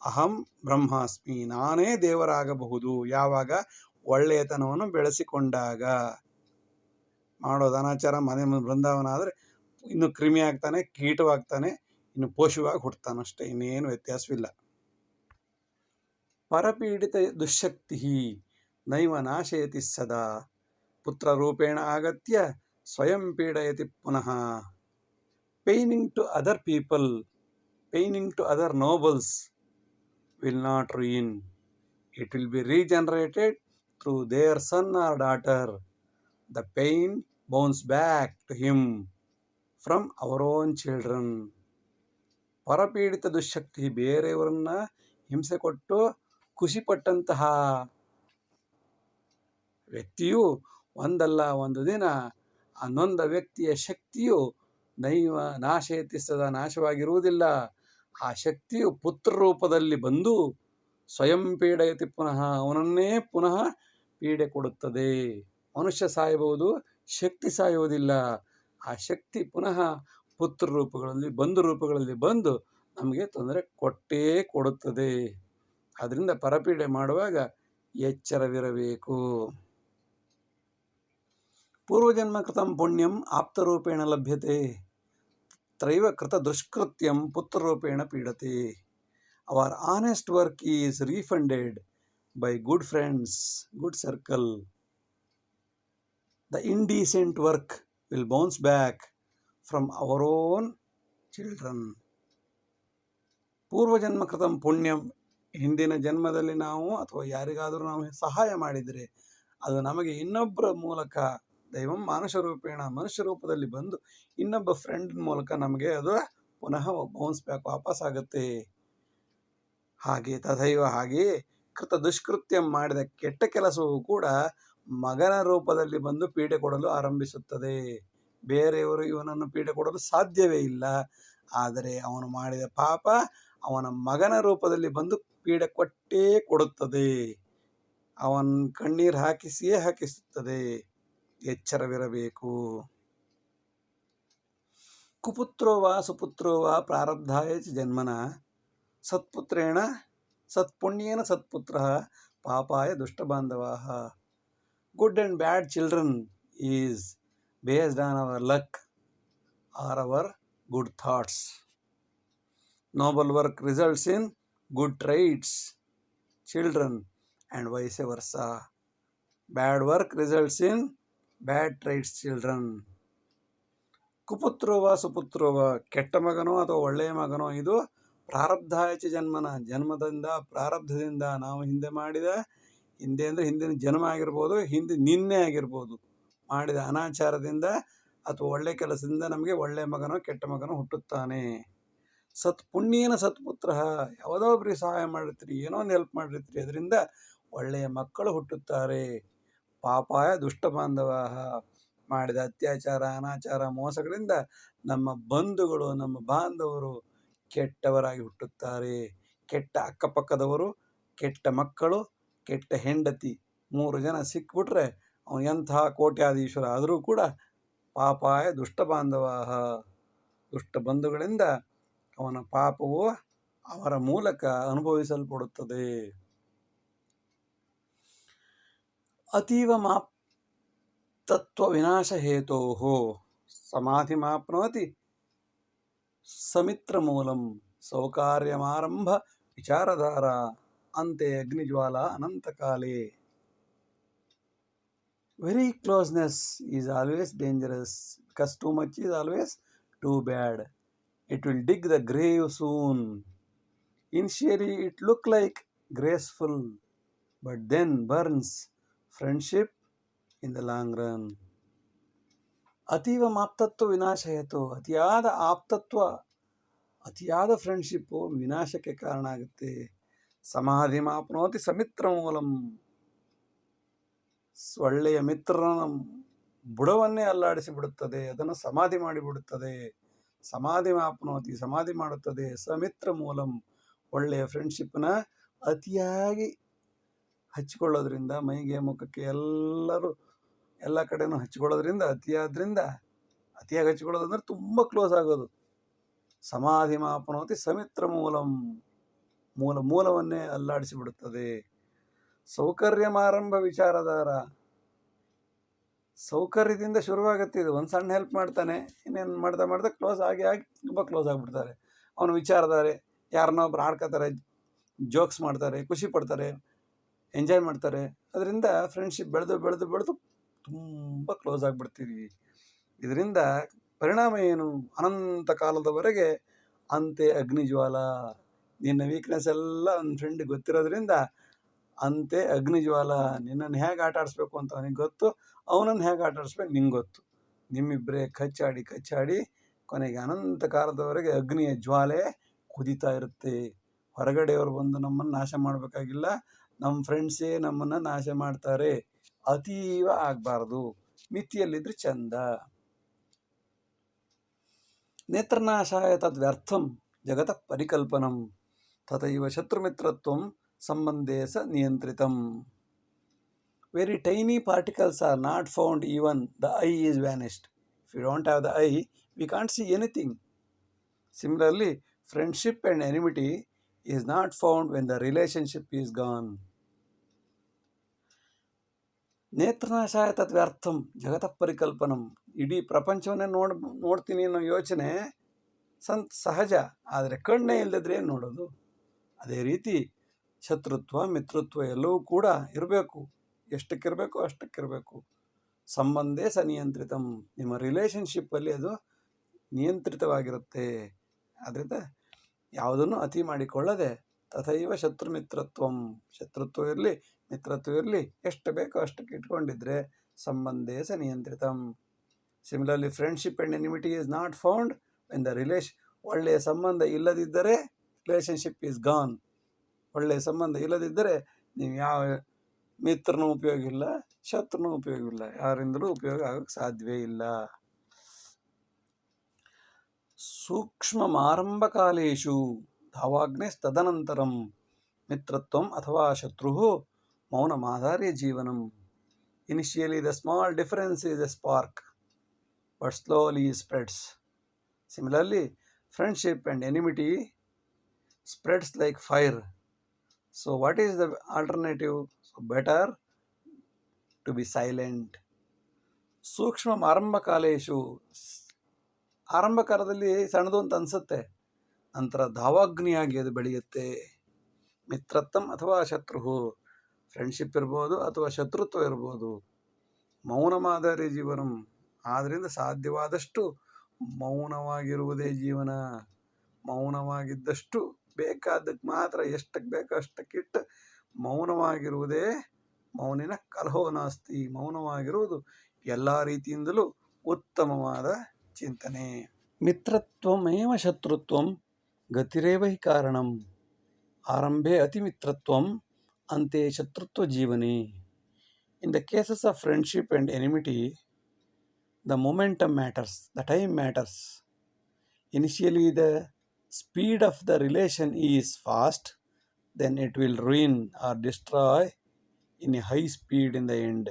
ಅಹಂ ಬ್ರಹ್ಮಾಸ್ಮಿ, ನಾನೇ ದೇವರಾಗಬಹುದು. ಯಾವಾಗ? ಒಳ್ಳೆಯತನವನ್ನು ಬೆಳೆಸಿಕೊಂಡಾಗ. ಮಾಡೋದು ಅನಾಚಾರ, ಮನೆ ಬೃಂದಾವನ ಆದರೆ ಇನ್ನು ಕ್ರಿಮಿ ಆಗ್ತಾನೆ, ಕೀಟವಾಗ್ತಾನೆ, ಇನ್ನು ಪಶುವಾಗಿ ಹುಡ್ತಾನಷ್ಟೇ, ಇನ್ನೇನು ವ್ಯತ್ಯಾಸವಿಲ್ಲ. ಪರಪೀಡಿತ ದುಶ್ಶಕ್ತಿ ನೈವ ನಾಶಯತಿ ಸದಾ, ಪುತ್ರರೂಪೇಣ ಆಗತ್ಯ ಸ್ವಯಂ ಪೀಡಯತಿ ಪುನಃ. Paining to other people, paining to other nobles will not ruin. It will be regenerated through their son or daughter, the pain bounce back to him from our own children. ಪರಪೀಡಿತ ದುಶ್ಶಕ್ತಿ ಬೇರೆಯವರನ್ನ ಹಿಂಸೆ ಕೊಟ್ಟು ಖುಷಿಪಟ್ಟಂತಹ ವ್ಯಕ್ತಿಯು ಒಂದಲ್ಲ ಒಂದು ದಿನ ಆ ನೊಂದ ವ್ಯಕ್ತಿಯ ಶಕ್ತಿಯು ನಾಶವಾಗಿರುವುದಿಲ್ಲ. ಆ ಶಕ್ತಿಯು ಪುತ್ರ ರೂಪದಲ್ಲಿ ಬಂದು ಸ್ವಯಂ ಪೀಡಯತಿ ಪುನಃ ಅವನನ್ನೇ ಪುನಃ ಪೀಡೆ ಕೊಡುತ್ತದೆ. ಮನುಷ್ಯ ಸಾಯಬಹುದು, ಶಕ್ತಿ ಸಾಯುವುದಿಲ್ಲ. ಆ ಶಕ್ತಿ ಪುನಃ ಪುತ್ರ ರೂಪಗಳಲ್ಲಿ ಬಂದು ನಮಗೆ ತೊಂದರೆ ಕೊಟ್ಟೇ ಕೊಡುತ್ತದೆ. ಅದರಿಂದ ಪರಪೀಡೆ ಮಾಡುವಾಗ ಎಚ್ಚರವಿರಬೇಕು. ಪೂರ್ವಜನ್ಮ ಕೃತಂ ಪುಣ್ಯಂ ಆಪ್ತರೂಪೇಣ ಲಭ್ಯತೆ, ತ್ರೈವ ಕೃತ ದುಷ್ಕೃತ್ಯಂ ಪುತ್ರರೂಪೇಣ ಪೀಡತೆ. Our honest work is refunded by good friends, good circle. The indecent work will bounce back from our own children. ಪೂರ್ವಜನ್ಮ ಕೃತಂ ಪುಣ್ಯಂ, ಹಿಂದಿನ ಜನ್ಮದಲ್ಲಿ ನಾವು ಅಥವಾ ಯಾರಿಗಾದರೂ ನಾವು ಸಹಾಯ ಮಾಡಿದರೆ ಅದು ನಮಗೆ ಇನ್ನೊಬ್ಬರ ಮೂಲಕ ದೈವಂ ಮಾನುಷ ರೂಪೇಣ ಮನುಷ್ಯ ರೂಪದಲ್ಲಿ ಬಂದು ಇನ್ನೊಬ್ಬ ಫ್ರೆಂಡ್ ಮೂಲಕ ನಮಗೆ ಅದು ಪುನಃ ಬೌನ್ಸ್ ಬ್ಯಾಕ್ ವಾಪಸ್ ಆಗುತ್ತೆ. ಹಾಗೆ ಕೃತ ದುಷ್ಕೃತ್ಯ ಮಾಡಿದ ಕೆಟ್ಟ ಕೆಲಸವೂ ಕೂಡ ಮಗನ ರೂಪದಲ್ಲಿ ಬಂದು ಪೀಡೆ ಕೊಡಲು ಆರಂಭಿಸುತ್ತದೆ. ಬೇರೆಯವರು ಇವನನ್ನು ಪೀಡೆ ಕೊಡಲು ಸಾಧ್ಯವೇ ಇಲ್ಲ. ಆದರೆ ಅವನು ಮಾಡಿದ ಪಾಪ ಅವನ ಮಗನ ರೂಪದಲ್ಲಿ ಬಂದು ಪೀಡೆ ಕೊಟ್ಟೇ ಕೊಡುತ್ತದೆ. ಅವನ ಕಣ್ಣೀರು ಹಾಕಿಸುತ್ತದೆ. ಎಚ್ಚರವಿರಬೇಕು. ಕುಪುತ್ರೋ ವಾ ಸುಪುತ್ರೋ ವಾ ಪ್ರಾರಬ್ಧಾಯ ಜನ್ಮನ ಸತ್ಪುಣ್ಯೇನ ಸತ್ಪುತ್ರ ಪಾಪಾಯ ದುಷ್ಟಬಾಂಧವಾಃ. Good and bad children is based on our luck or our good thoughts. Noble work results in good traits, children, and vice versa. Bad work results in bad traits, children. ಕುಪುತ್ರೋವ ಸುಪುತ್ರೋವ, ಕೆಟ್ಟ ಮಗನೋ ಅಥವಾ ಒಳ್ಳೆಯ ಮಗನೋ, ಇದು ಪ್ರಾರಬ್ಧಾಯಚ ಜನ್ಮನ, ಜನ್ಮದಿಂದ ಪ್ರಾರಬ್ಧದಿಂದ ನಾವು ಹಿಂದೆ ಅಂದರೆ ಹಿಂದಿನ ಜನ್ಮ ಆಗಿರ್ಬೋದು, ನಿನ್ನೆ ಆಗಿರ್ಬೋದು, ಮಾಡಿದ ಅನಾಚಾರದಿಂದ ಅಥವಾ ಒಳ್ಳೆ ಕೆಲಸದಿಂದ ನಮಗೆ ಒಳ್ಳೆಯ ಮಗನೋ ಕೆಟ್ಟ ಮಗನೋ ಹುಟ್ಟುತ್ತಾನೆ. ಪುಣ್ಯೇನ ಸತ್ಪುತ್ರ, ಯಾವುದೋ ಒಬ್ಬರಿಗೆ ಸಹಾಯ ಮಾಡಿರ್ತೀರಿ, ಏನೋ ಒಂದು ಹೆಲ್ಪ್ ಮಾಡಿರ್ತೀರಿ, ಅದರಿಂದ ಒಳ್ಳೆಯ ಮಕ್ಕಳು ಹುಟ್ಟುತ್ತಾರೆ. ಪಾಪಾಯ ದುಷ್ಟ ಬಾಂಧವಾಃ, ಮಾಡಿದ ಅತ್ಯಾಚಾರ ಅನಾಚಾರ ಮೋಸಗಳಿಂದ ನಮ್ಮ ಬಂಧುಗಳು ನಮ್ಮ ಬಾಂಧವರು ಕೆಟ್ಟವರಾಗಿ ಹುಟ್ಟುತ್ತಾರೆ. ಕೆಟ್ಟ ಅಕ್ಕಪಕ್ಕದವರು, ಕೆಟ್ಟ ಮಕ್ಕಳು, ಕೆಟ್ಟ ಹೆಂಡತಿ, 3 ಜನ ಸಿಕ್ಬಿಟ್ರೆ ಅವನು ಎಂಥ ಕೋಟ್ಯಾಧೀಶ್ವರ ಆದರೂ ಕೂಡ ಪಾಪಾಯ ದುಷ್ಟ ಬಾಂಧವಾಃ, ದುಷ್ಟ ಬಂಧುಗಳಿಂದ ಅವನ ಪಾಪವು ಅವರ ಮೂಲಕ ಅನುಭವಿಸಲ್ಪಡುತ್ತದೆ. ಅತೀವ ಮಾಪ್ತತ್ವ ವಿನಾಶ ಹೇತೋ ಸಮಾಧಿಮಾಪ್ನೋತಿ ಸಮಿತ್ರ ಮೂಲಂ ಸೌಕಾರ್ಯಮಾರಂಭ ವಿಚಾರಧಾರ ಅಂತೆ ಅಗ್ನಿಜ್ವಾಲ ಅನಂತಕಾಲೇ. Very closeness is always dangerous because too much is always too bad. It will dig the grave soon. Initially it look like graceful, but then burns friendship in the long run. ಅತೀವ ಮಾಪ್ತತ್ವ ವಿನಾಶ ಹೇತು, ಅತಿಯಾದ ಆಪ್ತತ್ವ, ಅತಿಯಾದ friendship ವಿನಾಶಕ್ಕೆ ಕಾರಣ ಆಗುತ್ತೆ. ಸಮಾಧಿ ಮಾಪ್ನೋತಿ ಸಮಿತ್ರ ಮೂಲಂ, ಒಳ್ಳೆಯ ಮಿತ್ರನ ಬುಡವನ್ನೇ ಅಲ್ಲಾಡಿಸಿ ಬಿಡುತ್ತದೆ, ಅದನ್ನು ಸಮಾಧಿ ಮಾಡಿಬಿಡುತ್ತದೆ. ಸಮಾಧಿ ಮಾಪ್ನೋತಿ, ಸಮಾಧಿ ಮಾಡುತ್ತದೆ. ಸಮಿತ್ರ ಮೂಲಂ, ಒಳ್ಳೆಯ ಫ್ರೆಂಡ್ಶಿಪ್ನ ಅತಿಯಾಗಿ ಹಚ್ಚಿಕೊಳ್ಳೋದ್ರಿಂದ, ಮೈಗೆ ಮುಖಕ್ಕೆ ಎಲ್ಲ ಕಡೆನೂ ಹಚ್ಕೊಳ್ಳೋದ್ರಿಂದ, ಅತಿಯಾಗಿ ಹಚ್ಕೊಳ್ಳೋದಂದ್ರೆ ತುಂಬ ಕ್ಲೋಸ್ ಆಗೋದು. ಸಮಾಧಿ ಮಾಪನೋತಿ ಸಮಿತ್ರ ಮೂಲವನ್ನೇ ಅಲ್ಲಾಡಿಸಿ ಬಿಡುತ್ತದೆ. ಸೌಕರ್ಯಮಾರಂಭ ವಿಚಾರಧಾರ, ಸೌಕರ್ಯದಿಂದ ಶುರುವಾಗುತ್ತೆ ಇದು. ಒಂದು ಸಣ್ಣ ಹೆಲ್ಪ್ ಮಾಡ್ತಾನೆ, ಇನ್ನೇನು ಮಾಡ್ತಾ ಕ್ಲೋಸ್ ಆಗಿ ತುಂಬ ಕ್ಲೋಸ್ ಆಗಿಬಿಡ್ತಾರೆ. ಅವನು ವಿಚಾರಧಾರೆ, ಯಾರನ್ನೋ ಒಬ್ರು ಆಡ್ಕೋತಾರೆ, ಜೋಕ್ಸ್ ಮಾಡ್ತಾರೆ, ಖುಷಿ ಪಡ್ತಾರೆ, ಎಂಜಾಯ್ ಮಾಡ್ತಾರೆ. ಅದರಿಂದ ಫ್ರೆಂಡ್ಶಿಪ್ ಬೆಳೆದು ತುಂಬ ಕ್ಲೋಸ್ ಆಗಿಬಿಡ್ತೀವಿ. ಇದರಿಂದ ಪರಿಣಾಮ ಏನು? ಅನಂತ ಕಾಲದವರೆಗೆ ಅಂತೆ ಅಗ್ನಿಜ್ವಾಲ. ನಿನ್ನ ವೀಕ್ನೆಸ್ ಎಲ್ಲ ನನ್ನ ಫ್ರೆಂಡಿಗೆ ಗೊತ್ತಿರೋದ್ರಿಂದ ಅಂತೆ ಅಗ್ನಿಜ್ವಾಲ. ನಿನ್ನನ್ನು ಹೇಗೆ ಆಟ ಆಡಿಸ್ಬೇಕು ಅಂತ ಅವನಿಗೆ ಗೊತ್ತು, ಅವನನ್ನು ಹೇಗೆ ಆಟ ಆಡಿಸ್ಬೇಕು ನಿಂಗೆ ಗೊತ್ತು. ನಿಮ್ಮಿಬ್ಬರೇ ಕಚ್ಚಾಡಿ ಕೊನೆಗೆ ಅನಂತ ಕಾಲದವರೆಗೆ ಅಗ್ನಿಯ ಜ್ವಾಲೆ ಕುದೀತಾ ಇರುತ್ತೆ. ಹೊರಗಡೆಯವರು ಬಂದು ನಮ್ಮನ್ನು ನಾಶ ಮಾಡಬೇಕಾಗಿಲ್ಲ, ನಮ್ಮ ಫ್ರೆಂಡ್ಸೇ ನಮ್ಮನ್ನು ನಾಶ ಮಾಡ್ತಾರೆ. ಅತೀವ ಆಗಬಾರ್ದು, ಮಿತಿಯಲ್ಲಿದ್ರೆ ಚಂದ. ನೇತ್ರನಾಶಾಯ ತದ್ವ್ಯರ್ಥಂ ಜಗತಃ ಪರಿಕಲ್ಪನಂ ತಥೈವ ಶತ್ರುಮಿತ್ರತ್ವಂ ಸಂಬಂಧೇ ಸ ನಿಯಂತ್ರಿತಂ. Very tiny particles are not found, even the eye is vanished. If you don't have the eye, we can't see anything. Similarly, friendship and enmity is not found when the relationship is gone. ನೇತ್ರನಾಶಾಯ ತದ್ವ್ಯರ್ಥಂ ಜಗತಃ ಪರಿಕಲ್ಪನಂ. ಇಡೀ ಪ್ರಪಂಚವನ್ನೇ ನೋಡ್ತೀನಿ ಅನ್ನೋ ಯೋಚನೆ ಸಹಜ, ಆದರೆ ಕಣ್ಣೇ ಇಲ್ಲದಿದ್ರೆ ಏನು ನೋಡೋದು? ಅದೇ ರೀತಿ ಶತ್ರುತ್ವ ಮಿತ್ರತ್ವ ಎಲ್ಲವೂ ಕೂಡ ಇರಬೇಕು. ಎಷ್ಟಕ್ಕಿರಬೇಕು ಅಷ್ಟಕ್ಕಿರಬೇಕು. ಸಂಬಂಧೇ ಸ ನಿಯಂತ್ರಿತಂ. ನಿಮ್ಮ ರಿಲೇಷನ್ಶಿಪ್ಪಲ್ಲಿ ಅದು ನಿಯಂತ್ರಿತವಾಗಿರುತ್ತೆ. ಆದ್ದರಿಂದ ಯಾವುದನ್ನು ಅತಿ ಮಾಡಿಕೊಳ್ಳದೆ ತಥೈವ ಶತ್ರು ಮಿತ್ರತ್ವಂ, ಶತ್ರುತ್ವ ಇರಲಿ ಮಿತ್ರತ್ವ ಇರಲಿ ಎಷ್ಟು ಬೇಕೋ ಅಷ್ಟಕ್ಕೆ ಇಟ್ಕೊಂಡಿದ್ರೆ ಸಂಬಂಧೇ ಸ ನಿಯಂತ್ರಿತಂ. Similarly friendship and enmity is not found when the ಒಳ್ಳೆಯ ಸಂಬಂಧ ಇಲ್ಲದಿದ್ದರೆ ರಿಲೇಷನ್ಶಿಪ್ ಈಸ್ ಗಾನ್. ಒಳ್ಳೆಯ ಸಂಬಂಧ ಇಲ್ಲದಿದ್ದರೆ ನೀವು ಯಾವ ಮಿತ್ರನೂ ಉಪಯೋಗ ಇಲ್ಲ, ಶತ್ರುನೂ ಉಪಯೋಗ ಇಲ್ಲ, ಯಾರಿಂದಲೂ ಉಪಯೋಗ ಆಗೋಕ್ಕೆ ಸಾಧ್ಯವೇ ಇಲ್ಲ. ಸೂಕ್ಷ್ಮಮಾರಂಭಕಾಲೇಷು ಧಾವಾಗ್ನೇಸ್ತದನಂತರಂ ಮಿತ್ರತ್ವಂ ಅಥವಾ ಶತ್ರು ಮೌನಮಾಧಾರ್ಯ ಜೀವನಂ. Initially the small difference is a spark, but slowly spreads. Similarly, friendship and enmity spreads like fire. So what is the alternative? So better to be silent. ಸೂಕ್ಷ್ಮ ಆರಂಭ ಕಾಲೇಶು, ಆರಂಭ ಕಾಲದಲ್ಲಿ ಸಣ್ಣದು ಅಂತ ಅನಿಸುತ್ತೆ, ನಂತರ ಧಾವಾಗ್ನಿಯಾಗಿ ಅದು ಬೆಳೆಯುತ್ತೆ. ಮಿತ್ರತ್ವಂ ಅಥವಾ ಶತ್ರು, ಫ್ರೆಂಡ್ಶಿಪ್ ಇರ್ಬೋದು ಅಥವಾ ಶತ್ರುತ್ವ ಇರ್ಬೋದು. ಮೌನಮಾಧಾರ್ಯ ಜೀವನಂ, ಆದ್ದರಿಂದ ಸಾಧ್ಯವಾದಷ್ಟು ಮೌನವಾಗಿರುವುದೇ ಜೀವನ. ಮೌನವಾಗಿದ್ದಷ್ಟು ಬೇಕಾದಕ್ಕೆ ಮಾತ್ರ, ಎಷ್ಟಕ್ಕೆ ಬೇಕೋ ಅಷ್ಟಕ್ಕಿಟ್ಟು ಮೌನವಾಗಿರುವುದೇ ಮೌನಿನ ಕಲಹೋ ನಾಸ್ತಿ. ಮೌನವಾಗಿರುವುದು ಎಲ್ಲ ರೀತಿಯಿಂದಲೂ ಉತ್ತಮವಾದ ಚಿಂತನೆ. ಮಿತ್ರತ್ವಮೇವ ಶತ್ರುತ್ವಂ ಗತಿರೇವ ಹಿ ಕಾರಣಂ. ಆರಂಭೆ ಅತಿ ಮಿತ್ರತ್ವಂ ಅಂತೆ ಶತ್ರುತ್ವ ಜೀವನೆ. In the cases of friendship and enmity, the momentum matters, the time matters. Initially the speed of the relation is fast, then it will ruin or destroy in a high speed in the end.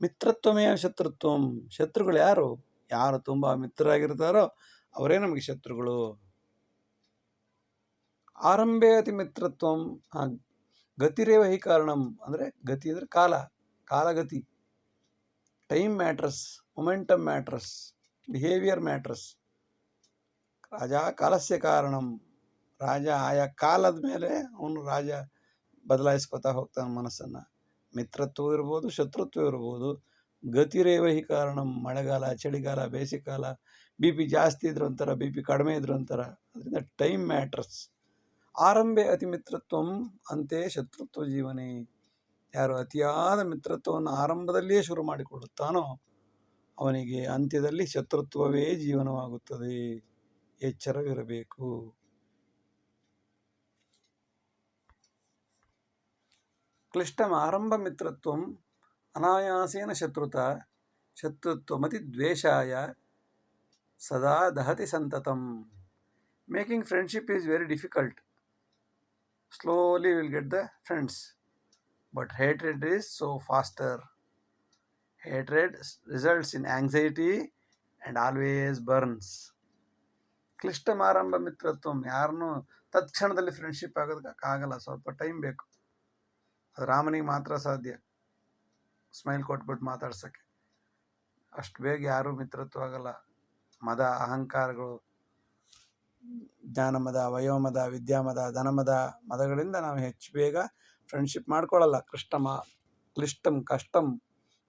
ಮಿತ್ರತ್ವಮೇವ ಶತ್ರುತ್ವಂ. ಶತ್ರುಗಳು ಯಾರು? ಯಾರು ತುಂಬ ಮಿತ್ರರಾಗಿರ್ತಾರೋ ಅವರೇ ನಮಗೆ ಶತ್ರುಗಳು. ಆರಂಭೆ ಅತಿ ಮಿತ್ರತ್ವಂ ಗತಿರೇವ ಹಿ ಕಾರಣಂ. ಅಂದರೆ ಗತಿ ಅಂದರೆ ಕಾಲಗತಿ. Time matters, momentum matters, behaviour matters. ರಾಜ ಕಾಲಸ್ಯ ಕಾರಣಂ. ರಾಜ ಆಯಾ ಕಾಲದ ಮೇಲೆ ಅವನು ರಾಜ ಬದಲಾಯಿಸ್ಕೊತಾ ಹೋಗ್ತಾನೆ ಮನಸ್ಸನ್ನು. ಮಿತ್ರತ್ವ ಇರ್ಬೋದು, ಶತ್ರುತ್ವ ಇರ್ಬೋದು. ಗತಿರೇವ ಹಿ ಕಾರಣಂ. ಮಳೆಗಾಲ, ಚಳಿಗಾಲ, ಬೇಸಿಗೆಕಾಲ, ಬಿ ಪಿ ಜಾಸ್ತಿ ಇದ್ರು ಒಂಥರ, ಬಿ ಪಿ ಕಡಿಮೆ ಇದ್ರು ಒಂಥರ. ಅದರಿಂದ ಟೈಮ್ ಮ್ಯಾಟ್ರಸ್. ಆರಂಭೆ ಅತಿ ಮಿತ್ರತ್ವಂ ಅಂತೆ ಶತ್ರುತ್ವ ಜೀವನೆ. ಯಾರು ಅತಿಯಾದ ಮಿತ್ರತ್ವವನ್ನು ಆರಂಭದಲ್ಲಿಯೇ ಶುರು ಮಾಡಿಕೊಳ್ಳುತ್ತಾನೋ ಅವನಿಗೆ ಅಂತ್ಯದಲ್ಲಿ ಶತ್ರುತ್ವವೇ ಜೀವನವಾಗುತ್ತದೆ. ಎಚ್ಚರವಿರಬೇಕು. ಕ್ಲಿಷ್ಟಂ ಆರಂಭ ಮಿತ್ರತ್ವಂ ಅನಾಯಾಸೇನ ಶತ್ರುತ್ವಮತಿ ದ್ವೇಷಾಯ ಸದಾ ದಹತಿ ಸಂತತಂ. Making friendship is very difficult. Slowly will get the friends. But hatred is so faster. Hatred results in anxiety and always burns. ಕ್ಲಿಷ್ಟಂ ಆರಂಭ ಮಿತ್ರತ್ವಂ. ಯಾರನ್ನೂ ತತ್ಕ್ಷಣದಲ್ಲಿ ಫ್ರೆಂಡ್ಶಿಪ್ ಆಗೋದಕ್ಕಾಗಲ್ಲ, ಸ್ವಲ್ಪ ಟೈಮ್ ಬೇಕು. ಅದು ರಾಮನಿಗೆ ಮಾತ್ರ ಸಾಧ್ಯ, ಸ್ಮೈಲ್ ಕೊಟ್ಬಿಟ್ಟು ಮಾತಾಡ್ಸೋಕ್ಕೆ. ಅಷ್ಟು ಬೇಗ ಯಾರೂ ಮಿತ್ರತ್ವ ಆಗಲ್ಲ. ಮದ, ಅಹಂಕಾರಗಳು, ಜ್ಞಾನಮದ, ವಯೋಮದ, ವಿದ್ಯಾಮದ, ಧನಮದ ಮದಗಳಿಂದ ನಾವು ಹೆಚ್ಚು ಬೇಗ ಫ್ರೆಂಡ್ಶಿಪ್ ಮಾಡ್ಕೊಳ್ಳಲ್ಲ. ಕ್ಲಿಷ್ಟಂ ಕಷ್ಟಂ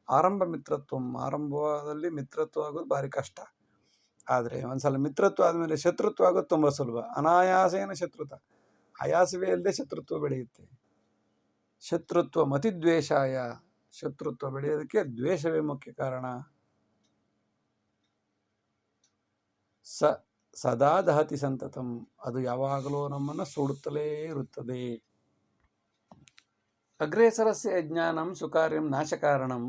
ಆರಂಭ ಮಿತ್ರತ್ವಂ. ಆರಂಭದಲ್ಲಿ ಮಿತ್ರತ್ವ ಆಗೋದು ಭಾರಿ ಕಷ್ಟ. ಆದರೆ ಒಂದ್ಸಲ ಮಿತ್ರತ್ವ ಆದಮೇಲೆ ಶತ್ರುತ್ವ ಆಗೋದು ತುಂಬ ಸುಲಭ. ಅನಾಯಾಸೇನ ಶತ್ರುತ. ಆಯಾಸವೇ ಇಲ್ಲದೆ ಶತ್ರುತ್ವ ಬೆಳೆಯುತ್ತೆ. ಶತ್ರುತ್ವ ಮತಿದ್ವೇಷಾಯ, ಶತ್ರುತ್ವ ಬೆಳೆಯೋದಕ್ಕೆ ದ್ವೇಷವೇ ಮುಖ್ಯ ಕಾರಣ. ಸದಾ ದಹತಿ ಸಂತತಂ, ಅದು ಯಾವಾಗಲೂ ನಮ್ಮನ್ನು ಸುಡುತ್ತಲೇ ಇರುತ್ತದೆ. ಅಗ್ರೇಸರಸ್ಯ ಅಜ್ಞಾನಂ ಸುಕಾರ್ಯಂ ನಾಶಕಾರಣಂ,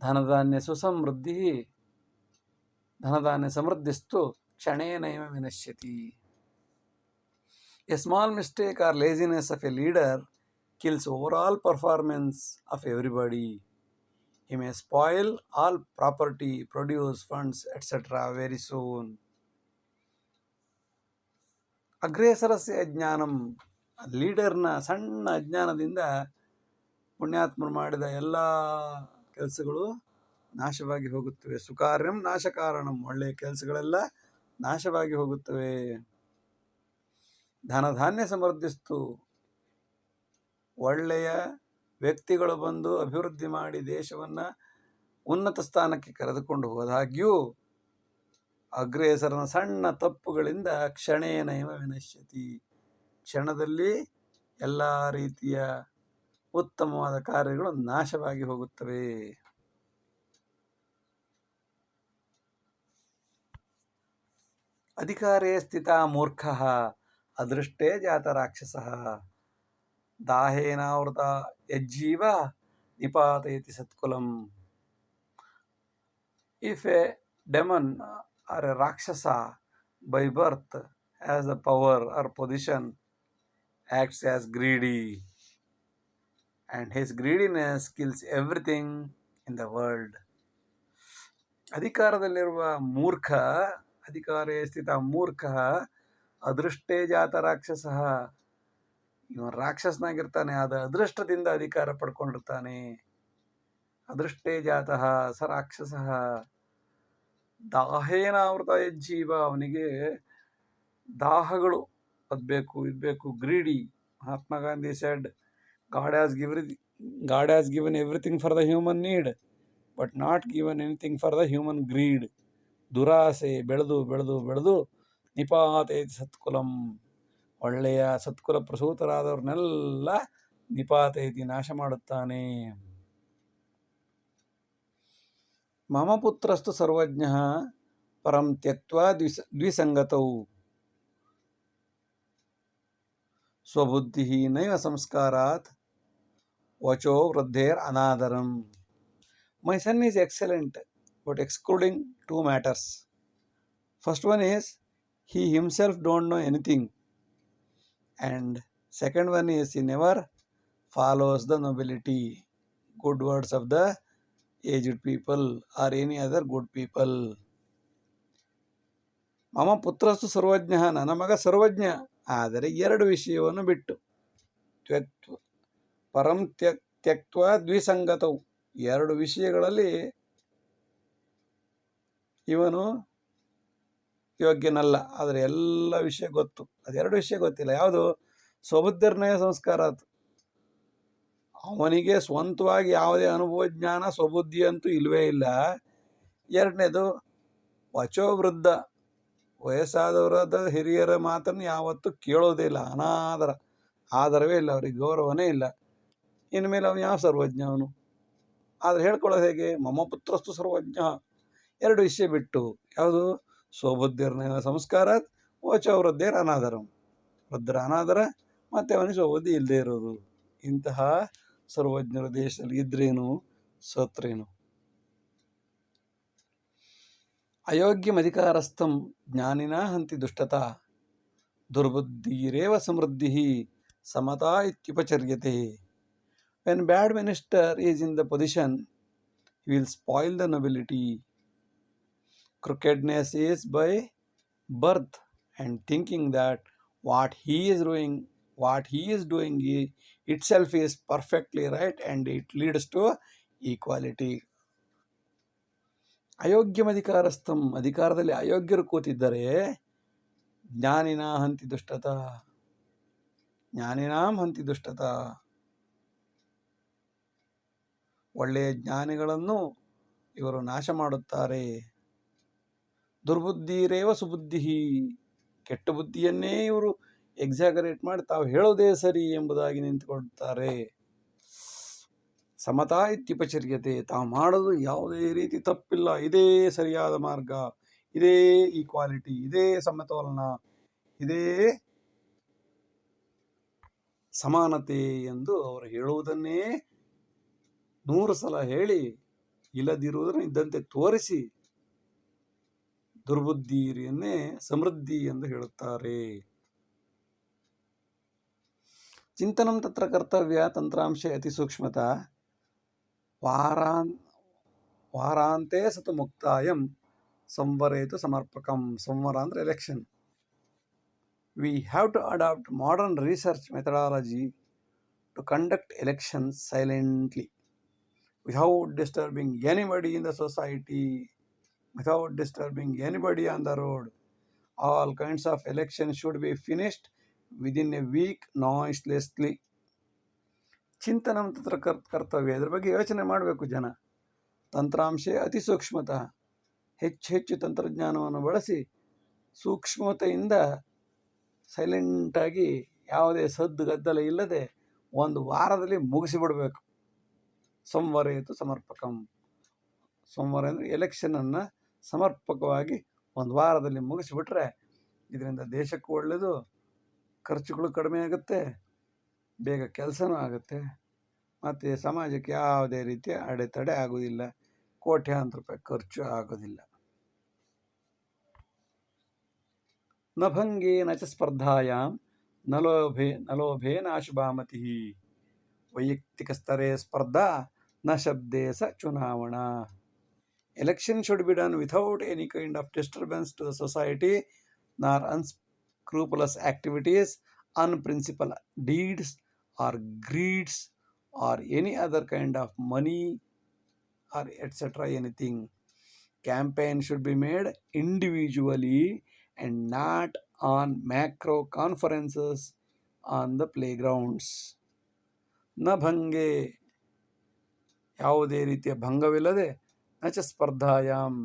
ಧನಧಾನ್ಯ ಸುಸಮೃದ್ಧಿ, ಧನಧಾನ್ಯ ಸಮೃದ್ಧಿಸ್ತು ಕ್ಷಣೇನೈವ ವಿನಶ್ಯತಿ. A small mistake or laziness of a leader kills overall performance of everybody. He may spoil all property, produce funds, etc. very soon. ಅಗ್ರೇಸರಸ್ಯ ಅಜ್ಞಾನಂ, ಲೀಡರ್ನ ಸಣ್ಣ ಅಜ್ಞಾನದಿಂದ ಪುಣ್ಯಾತ್ಮರು ಮಾಡಿದ ಎಲ್ಲ ಕೆಲಸಗಳು ನಾಶವಾಗಿ ಹೋಗುತ್ತವೆ. ಸುಕಾರ್ಯಂ ನಾಶಕಾರಣಂ, ಒಳ್ಳೆಯ ಕೆಲಸಗಳೆಲ್ಲ ನಾಶವಾಗಿ ಹೋಗುತ್ತವೆ. ಧನಧಾನ್ಯ ಸಮೃದ್ಧಿಸ್ತು, ಒಳ್ಳೆಯ ವ್ಯಕ್ತಿಗಳು ಬಂದು ಅಭಿವೃದ್ಧಿ ಮಾಡಿ ದೇಶವನ್ನು ಉನ್ನತ ಸ್ಥಾನಕ್ಕೆ ಕರೆದುಕೊಂಡು ಹೋದಾಗ್ಯೂ ಅಗ್ರೇಸರನ ಸಣ್ಣ ತಪ್ಪುಗಳಿಂದ ಕ್ಷಣೇನೈವ ವಿನಶ್ಯತಿ, ಕ್ಷಣದಲ್ಲಿ ಎಲ್ಲ ರೀತಿಯ ಉತ್ತಮವಾದ ಕಾರ್ಯಗಳು ನಾಶವಾಗಿ ಹೋಗುತ್ತವೆ. ಅಧಿಕಾರೇ ಸ್ಥಿತ ಮೂರ್ಖ ಅದೃಷ್ಟೇ ಜಾತ ರಾಕ್ಷಸ, ದಾಹೇನಾವೃತ ಯಜ್ಜೀವ ನಿಪಾತಯತಿ ಸತ್ಕುಲಂ. If a demon or a rakshasa by birth has the power or position, acts as greedy, and his greediness kills everything in the world. ಅಧಿಕಾರದಲ್ಲಿರುವ ಮೂರ್ಖ, ಅಧಿಕಾರೇ ಸ್ಥಿತ ಮೂರ್ಖ ಅದೃಷ್ಟೇ ಜಾತ ರಾಕ್ಷಸ, ಇವನು ರಾಕ್ಷಸನಾಗಿರ್ತಾನೆ, ಆದ ಅದೃಷ್ಟದಿಂದ ಅಧಿಕಾರ ಪಡ್ಕೊಂಡಿರ್ತಾನೆ. ಅದೃಷ್ಟೇ ಜಾತಃ ಸ ರಾಕ್ಷಸ, ದಾಹೇನಾವೃತ ಯಜ್ಜೀವ, ಅವನಿಗೆ ದಾಹಗಳು, ಅದ್ಬೇಕು ಇದ್ಬೇಕು, greedy. Mahatma Gandhi said, God has given everything for the human need, but not given anything for the human greed. ದುರಾಸೆ ಬೆಳೆದು ಬೆಳೆದು ಬೆಳೆದು ನಿಪಾತಯತಿ ಸತ್ಕುಲಂ, ಒಳ್ಳೆಯ ಸತ್ಕುಲ ಪ್ರಸೂತರಾದವ್ರನ್ನೆಲ್ಲ ನಿಪಾತಯತಿ ನಾಶ ಮಾಡುತ್ತಾನೆ. ಮಮ ಪುತ್ರಸ್ತು ಸರ್ವಜ್ಞ ಪರಂ ತ್ಯಕ್ತ್ವಾ ದ್ವಿಸಂಗತೌ ಸ್ವಬುದ್ಧಿ ನೈವ ಸಂಸ್ಕಾರಾತ್ ವಚೋ ವೃದ್ಧೇರ್ ಅನಾದರಂ. My son is excellent, but excluding two matters. First one is he himself don't know anything, and second one is he never follows the nobility, good words of the aged people or any other good people. ಮಮ ಪುತ್ರಸ್ತು ಸರ್ವಜ್ಞ, ನನ್ನ ಮಗ ಸರ್ವಜ್ಞ, ಆದರೆ ಎರಡು ವಿಷಯವನ್ನು ಬಿಟ್ಟು. ಪರಂ ತ್ಯಕ್ತ್ವ ದ್ವಿಸಂಗತವು, ಎರಡು ವಿಷಯಗಳಲ್ಲಿ ಇವನು ಯೋಗ್ಯನಲ್ಲ, ಆದರೆ ಎಲ್ಲ ವಿಷಯ ಗೊತ್ತು, ಅದೆರಡು ವಿಷಯ ಗೊತ್ತಿಲ್ಲ. ಯಾವುದು? ಸ್ವಬುದ್ಧಿರ್ನಯ ಸಂಸ್ಕಾರ. ಅವನಿಗೆ ಸ್ವಂತವಾಗಿ ಯಾವುದೇ ಅನುಭವ ಜ್ಞಾನ ಸ್ವಬುದ್ಧಿ ಅಂತೂ ಇಲ್ಲವೇ ಇಲ್ಲ. ಎರಡನೇದು ವಚೋ ವೃದ್ಧ, ವಯಸ್ಸಾದವರಾದ ಹಿರಿಯರ ಮಾತನ್ನು ಯಾವತ್ತೂ ಕೇಳೋದೇ ಇಲ್ಲ, ಅನಾದರ, ಆದರವೇ ಇಲ್ಲ, ಅವ್ರಿಗೆ ಗೌರವನೇ ಇಲ್ಲ. ಇನ್ಮೇಲೆ ಅವನು ಯಾವ ಸರ್ವಜ್ಞ ಅವನು? ಆದರೆ ಹೇಳ್ಕೊಳ್ಳೋದು ಹೇಗೆ? ಮಮ ಪುತ್ರಸ್ತು ಸರ್ವಜ್ಞ, ಎರಡು ವಿಷಯ ಬಿಟ್ಟು. ಯಾವುದು? ಸ್ವಬುದ್ಧಿರ್ನಯ ಸಂಸ್ಕಾರ, ವಚೋ ವೃದ್ಧೇರ ಅನಾದರಂ, ವೃದ್ಧರ ಅನಾದರ, ಮತ್ತು ಅವನಿಗೆ ಸ್ವಬುದ್ಧಿ ಇಲ್ಲದೆ ಇರೋದು. ಇಂತಹ ಸರ್ವಜ್ಞರು ದೇಶದಲ್ಲಿ ಇದ್ರೇನು ಸತ್ರೇನು. ಅಯೋಗ್ಯಮಧಿಕಾರಸ್ಥಂ ಜ್ಞಾನಿನ ಹಂತಿ ದುಷ್ಟತಾ, ದುರ್ಬುದ್ಧಿರೇವ ಸಮೃದ್ಧಿ ಸಮತಾ ಇತ್ಯುಪಚರ್ಯತೆ. When bad minister is in the position, he will spoil the nobility. Crookedness is by birth, and thinking that what he is doing itself is perfectly right, and it leads to equality. ಅಯೋಗ್ಯಮಧಿಕಾರಸ್ಥಂ, ಅಧಿಕಾರದಲ್ಲಿ ಅಯೋಗ್ಯರು ಕೂತಿದ್ದರೆ, ಜ್ಞಾನಿನ ಹಂತಿ ದುಷ್ಟತ, ಜ್ಞಾನಿನಾಂ ಹಂತಿ ದುಷ್ಟತ, ಒಳ್ಳೆಯ ಜ್ಞಾನಿಗಳನ್ನು ಇವರು ನಾಶ ಮಾಡುತ್ತಾರೆ. ದುರ್ಬುದ್ಧಿರೇವ ಸುಬುದ್ಧಿ, ಕೆಟ್ಟ ಬುದ್ಧಿಯನ್ನೇ ಇವರು exaggerate ಮಾಡಿ ತಾವು ಹೇಳೋದೇ ಸರಿ ಎಂಬುದಾಗಿ ನಿಂತುಕೊಳ್ಳುತ್ತಾರೆ. ಸಮತಾ ಇತ್ಯುಪಚರ್ಯತೆ. ತಾವು ಮಾಡೋದು ಯಾವುದೇ ರೀತಿ ತಪ್ಪಿಲ್ಲ, ಇದೇ ಸರಿಯಾದ ಮಾರ್ಗ, ಇದೇ ಈಕ್ವಾಲಿಟಿ, ಇದೇ ಸಮತೋಲನ, ಇದೇ ಸಮಾನತೆ ಎಂದು ಅವರು ಹೇಳುವುದನ್ನೇ 100 ಸಲ ಹೇಳಿ ಇಲ್ಲದಿರುವುದನ್ನು ಇದ್ದಂತೆ ತೋರಿಸಿ ದುರ್ಬುದ್ಧಿಯನ್ನೇ ಸಮೃದ್ಧಿ ಎಂದು ಹೇಳುತ್ತಾರೆ. ಚಿಂತನಂ ತತ್ರ ಕರ್ತವ್ಯ ತಂತ್ರಾಂಶೇ ಅತಿ ಸೂಕ್ಷ್ಮತಾ ವಾರಾಂತೆ ಸತು ಮುಕ್ತಾಯಂ ಸಂವರೇತು ಸಮರ್ಪಕಂ. ಸಂವರ ಅಂದರೆ election. We have to adopt modern research methodology to conduct elections silently, without disturbing anybody in the society, without disturbing anybody on the road. All kinds of elections should be finished within a week noiselessly. ಚಿಂತನಂ ತತ್ರ ಕರ್ತವ್ಯ. ಇದ್ರ ಬಗ್ಗೆ ಯೋಚನೆ ಮಾಡಬೇಕು ಜನ. ತಂತ್ರಾಂಶೇ ಅತಿ ಸೂಕ್ಷ್ಮತಃ. ಹೆಚ್ಚು ತಂತ್ರಜ್ಞಾನವನ್ನು ಬಳಸಿ ಸೂಕ್ಷ್ಮತೆಯಿಂದ ಸೈಲೆಂಟಾಗಿ ಯಾವುದೇ ಸದ್ದು ಗದ್ದಲ ಇಲ್ಲದೆ 1 ವಾರದಲ್ಲಿ ಮುಗಿಸಿಬಿಡಬೇಕು. ಸಂವರೇತು ಸಮರ್ಪಕಂ. ಸಂವರ ಅಂದರೆ ಎಲೆಕ್ಷನನ್ನು ಸಮರ್ಪಕವಾಗಿ 1 ವಾರದಲ್ಲಿ ಮುಗಿಸಿಬಿಟ್ರೆ ಇದರಿಂದ ದೇಶಕ್ಕೂ ಒಳ್ಳೆಯದು, ಖರ್ಚುಗಳು ಕಡಿಮೆ ಆಗುತ್ತೆ, ಬೇಗ ಕೆಲಸನೂ ಆಗುತ್ತೆ, ಮತ್ತು ಸಮಾಜಕ್ಕೆ ಯಾವುದೇ ರೀತಿಯ ಅಡೆತಡೆ ಆಗೋದಿಲ್ಲ, ಕೋಟ್ಯಾಂತರ ರೂಪಾಯಿ ಖರ್ಚು ಆಗೋದಿಲ್ಲ. ನ ಭಂಗೇನ ಚ ಸ್ಪರ್ಧಾಯಾಂ ನ ಲೋಭೇ ನಾಶುಭಾಮತಿ. ವೈಯಕ್ತಿಕ ಸ್ತರೇ ಸ್ಪರ್ಧಾ ನ ಶಬ್ದೇ ಸ ಚುನಾವಣಾ. Election should be done without any kind of disturbance to the society, nor unscrupulous activities, unprincipled deeds, or greeds, or any other kind of money, or etc. anything. Campaign should be made individually and not on macro conferences on the playgrounds. ನ ಭಂಗೆ, ಯಾವುದೇ ರೀತಿಯ ಭಂಗವಿಲ್ಲದೆ, ನಚ ಸ್ಪರ್ಧಾಯಾಮ್,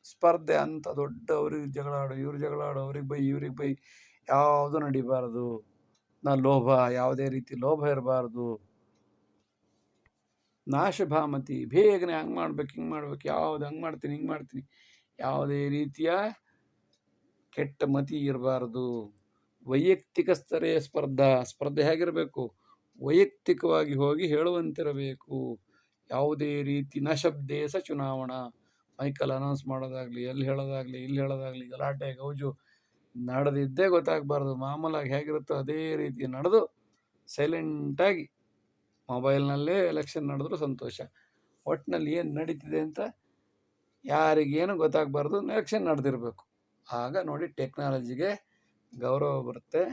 ಸ್ಪರ್ಧೆ ಅಂತ ದೊಡ್ಡ ಅವ್ರಿಗೆ ಜಗಳಾಡು, ಇವ್ರು ಜಗಳಾಡು, ಅವ್ರಿಗೆ ಬೈ ಇವ್ರಿಗೆ ಬೈ, ಯಾವುದು ನಡಿಬಾರದು. ನ ಲೋಭ, ಯಾವುದೇ ರೀತಿ ಲೋಭ ಇರಬಾರ್ದು. ನಾಶಭಾಮತಿ, ಬೇಗನೆ ಹಂಗೆ ಮಾಡ್ಬೇಕು ಹಿಂಗೆ ಮಾಡ್ಬೇಕು, ಯಾವುದು ಹಂಗೆ ಮಾಡ್ತೀನಿ ಹಿಂಗೆ ಮಾಡ್ತೀನಿ, ಯಾವುದೇ ರೀತಿಯ ಕೆಟ್ಟ ಮತಿ ಇರಬಾರ್ದು. ವೈಯಕ್ತಿಕ ಸ್ತರೇ ಸ್ಪರ್ಧಾ, ಸ್ಪರ್ಧೆ ಹೇಗಿರಬೇಕು, ವೈಯಕ್ತಿಕವಾಗಿ ಹೋಗಿ ಹೇಳುವಂತಿರಬೇಕು. ಯಾವುದೇ ರೀತಿ ನ ಶಬ್ದೇ ಸ ಚುನಾವಣಾ, ಮೈಕಲ್ ಅನೌನ್ಸ್ ಮಾಡೋದಾಗಲಿ, ಎಲ್ಲಿ ಹೇಳೋದಾಗಲಿ, ಇಲ್ಲಿ ಹೇಳೋದಾಗಲಿ, ಗಲಾಟೆ ಗೌಜು ನಡೆದಿದ್ದೇ ಗೊತ್ತಾಗಬಾರ್ದು. ಮಾಮೂಲಾಗಿ ಹೇಗಿರುತ್ತೋ ಅದೇ ರೀತಿ ನಡೆದು ಸೈಲೆಂಟಾಗಿ ಮೊಬೈಲ್ನಲ್ಲೇ ಎಲೆಕ್ಷನ್ ನಡೆದ್ರು ಸಂತೋಷ. ಒಟ್ಟಿನಲ್ಲಿ ಏನು ನಡೀತಿದೆ ಅಂತ ಯಾರಿಗೇನು ಗೊತ್ತಾಗಬಾರ್ದು, ಎಲೆಕ್ಷನ್ ನಡೆದಿರಬೇಕು. ಆಗ ನೋಡಿ ಟೆಕ್ನಾಲಜಿಗೆ ಗೌರವ ಬರುತ್ತೆ,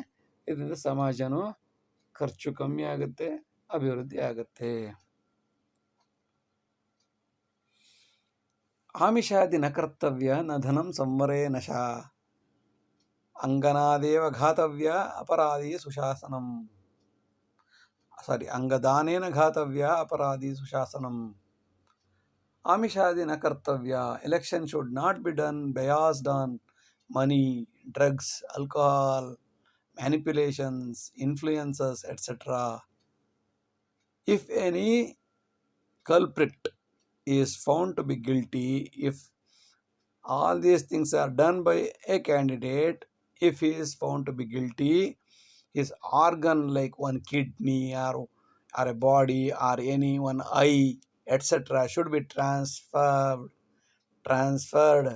ಇದರಿಂದ ಸಮಾಜನೂ ಖರ್ಚು ಕಮ್ಮಿ ಆಗುತ್ತೆ, ಅಭಿವೃದ್ಧಿ ಆಗುತ್ತೆ. ಆಮಿಷಾದಿ ನ ಕರ್ತವ್ಯ ನ ಧನಂ ಸಂವರೇ ನಶಾ. ಅಂಗನಾದೇವ ಘಾತವ್ಯ ಅಪರಾಧಿ ಸುಶಾಸನಂ. ಅಂಗದಾನೇನ ಘಾತವ್ಯ ಅಪರಾಧಿ ಸುಶಾಸನಂ. ಆಮಿಷಾದಿ ನ ಕರ್ತವ್ಯ. Election should not be done biased on money, drugs, alcohol, manipulations, influences, etc. If any culprit is found to be guilty, if all these things are done by a candidate, if he is found to be guilty, his organ like one kidney or a body or any one eye, etc. should be transferred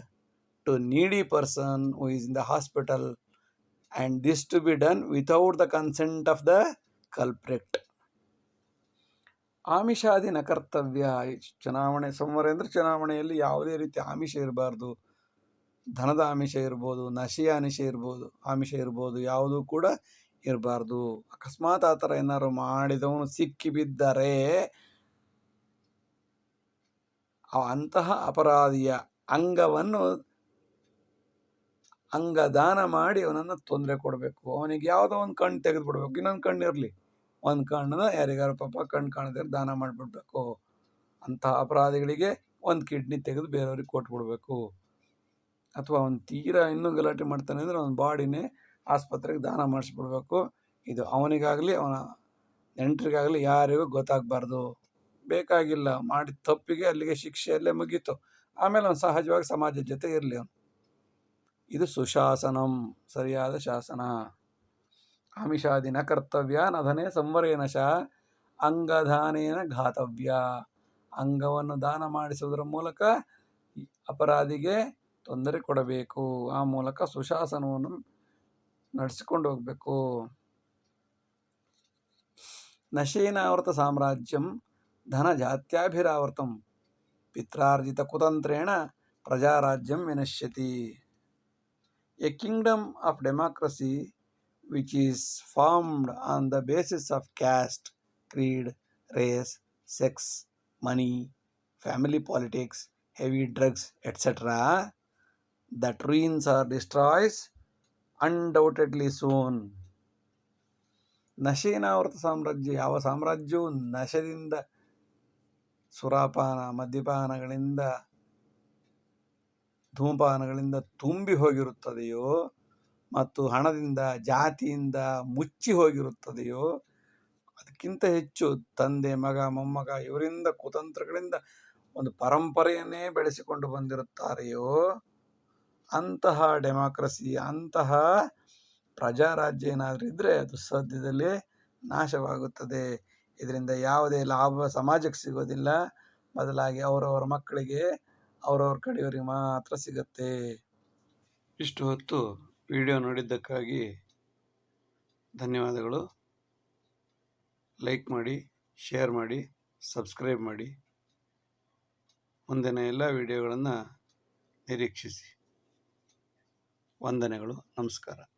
to needy person who is in the hospital, and this to be done without the consent of the culprit. ಆಮಿಷಾದಿ ನ ಕರ್ತವ್ಯ. ಚುನಾವಣೆ ಸಂವರ ಅಂದರೆ ಚುನಾವಣೆಯಲ್ಲಿ ಯಾವುದೇ ರೀತಿ ಆಮಿಷ ಇರಬಾರ್ದು. ಧನದ ಆಮಿಷ ಇರ್ಬೋದು, ನಶೆಯ ಆಮಿಷ ಇರ್ಬೋದು, ಯಾವುದೂ ಕೂಡ ಇರಬಾರ್ದು. ಅಕಸ್ಮಾತ್ ಆ ಥರ ಏನಾದ್ರು ಮಾಡಿದವನು ಸಿಕ್ಕಿ ಬಿದ್ದರೆ ಅಂತಹ ಅಪರಾಧಿಯ ಅಂಗದಾನ ಮಾಡಿ ಅವನನ್ನು ತೊಂದರೆ ಕೊಡಬೇಕು. ಅವನಿಗೆ ಯಾವುದೋ ಒಂದು ಕಣ್ಣು ತೆಗೆದು ಬಿಡಬೇಕು, ಇನ್ನೊಂದು ಕಣ್ಣು ಇರಲಿ, ಒಂದು ಕಣ್ಣನ್ನು ಯಾರಿಗಾರು ಪಾಪ ಕಣ್ಣು ಕಾಣದೇ ದಾನ ಮಾಡಿಬಿಡ್ಬೇಕು. ಅಂತಹ ಅಪರಾಧಿಗಳಿಗೆ ಒಂದು ಕಿಡ್ನಿ ತೆಗೆದು ಬೇರೆಯವ್ರಿಗೆ ಕೊಟ್ಬಿಡ್ಬೇಕು. ಅಥವಾ ಅವನು ತೀರಾ ಇನ್ನೂ ಗಲಾಟೆ ಮಾಡ್ತಾನೆ ಅಂದರೆ ಅವನ ಬಾಡಿನೇ ಆಸ್ಪತ್ರೆಗೆ ದಾನ ಮಾಡಿಸ್ಬಿಡ್ಬೇಕು. ಇದು ಅವನಿಗಾಗಲಿ ಅವನ ನೆಂಟರಿಗಾಗಲಿ ಯಾರಿಗೂ ಗೊತ್ತಾಗಬಾರ್ದು. ಬೇಕಾಗಿಲ್ಲ, ಮಾಡಿದ ತಪ್ಪಿಗೆ ಅಲ್ಲಿಗೆ ಶಿಕ್ಷೆಯಲ್ಲೇ ಮುಗೀತು. ಆಮೇಲೆ ಅವನು ಸಹಜವಾಗಿ ಸಮಾಜದ ಜೊತೆ ಇರಲಿ ಅವನು. ಇದು ಸುಶಾಸನಂ, ಸರಿಯಾದ ಶಾಸನ. ಆಮಿಷಾದಿನ ಕರ್ತವ್ಯ ನಧನೆ ಸಂವರೇನಶ ಅಂಗದಾನೇನ ಘಾತವ್ಯ. ಅಂಗವನ್ನು ದಾನ ಮಾಡಿಸುವುದರ ಮೂಲಕ ಅಪರಾಧಿಗೆ ತೊಂದರೆ ಕೊಡಬೇಕು. ಆ ಮೂಲಕ ಸುಶಾಸನವನ್ನು ನಡೆಸಿಕೊಂಡು ಹೋಗಬೇಕು. ನಶೇನಾವೃತ ಸಾಮ್ರಾಜ್ಯಂ ಧನ ಜಾತ್ಯಾಭಿರಾವೃತಂ ಪಿತ್ರಾರ್ಜಿತ ಕುತಂತ್ರೇಣ ಪ್ರಜಾರಾಜ್ಯಂ ವಿನಶ್ಯತಿ. A kingdom of democracy which is formed on the basis of caste, creed, race, sex, money, family politics, heavy drugs, etc., that ruins or destroys undoubtedly soon. ನಶೇನಾವೃತ ಸಾಮ್ರಾಜ್ಯ, ಯಾವ ಸಾಮ್ರಾಜ್ಯವು ನಶೆಯಿಂದ, ಸುರಾಪಾನ ಮದ್ಯಪಾನಗಳಿಂದ ಧೂಮಪಾನಗಳಿಂದ ತುಂಬಿ ಹೋಗಿರುತ್ತದೆಯೋ ಮತ್ತು ಹಣದಿಂದ ಜಾತಿಯಿಂದ ಮುಚ್ಚಿ ಹೋಗಿರುತ್ತದೆಯೋ, ಅದಕ್ಕಿಂತ ಹೆಚ್ಚು ತಂದೆ ಮಗ ಮೊಮ್ಮಗ ಇವರಿಂದ ಕುತಂತ್ರಗಳಿಂದ ಒಂದು ಪರಂಪರೆಯನ್ನೇ ಬೆಳೆಸಿಕೊಂಡು ಬಂದಿರುತ್ತಾರೆಯೋ ಅಂತಹ ಡೆಮಾಕ್ರಸಿ, ಅಂತಹ ಪ್ರಜಾರಾಜ್ಯ ಏನಾದರೂ ಇದ್ದರೆ ಅದು ಸದ್ಯದಲ್ಲೇ ನಾಶವಾಗುತ್ತದೆ. ಇದರಿಂದ ಯಾವುದೇ ಲಾಭ ಸಮಾಜಕ್ಕೆ ಸಿಗೋದಿಲ್ಲ, ಬದಲಾಗಿ ಅವರವರ ಮಕ್ಕಳಿಗೆ ಅವರವ್ರ ಕಡೆಯವರಿಗೆ ಮಾತ್ರ ಸಿಗತ್ತೆ. ಇಷ್ಟು ಹೊತ್ತು ವಿಡಿಯೋ ನೋಡಿದ್ದಕ್ಕಾಗಿ ಧನ್ಯವಾದಗಳು. ಲೈಕ್ ಮಾಡಿ, ಶೇರ್ ಮಾಡಿ, ಸಬ್ಸ್ಕ್ರೈಬ್ ಮಾಡಿ. ಮುಂದಿನ ಎಲ್ಲ ವಿಡಿಯೋಗಳನ್ನು ನಿರೀಕ್ಷಿಸಿ. ವಂದನೆಗಳು. ನಮಸ್ಕಾರ.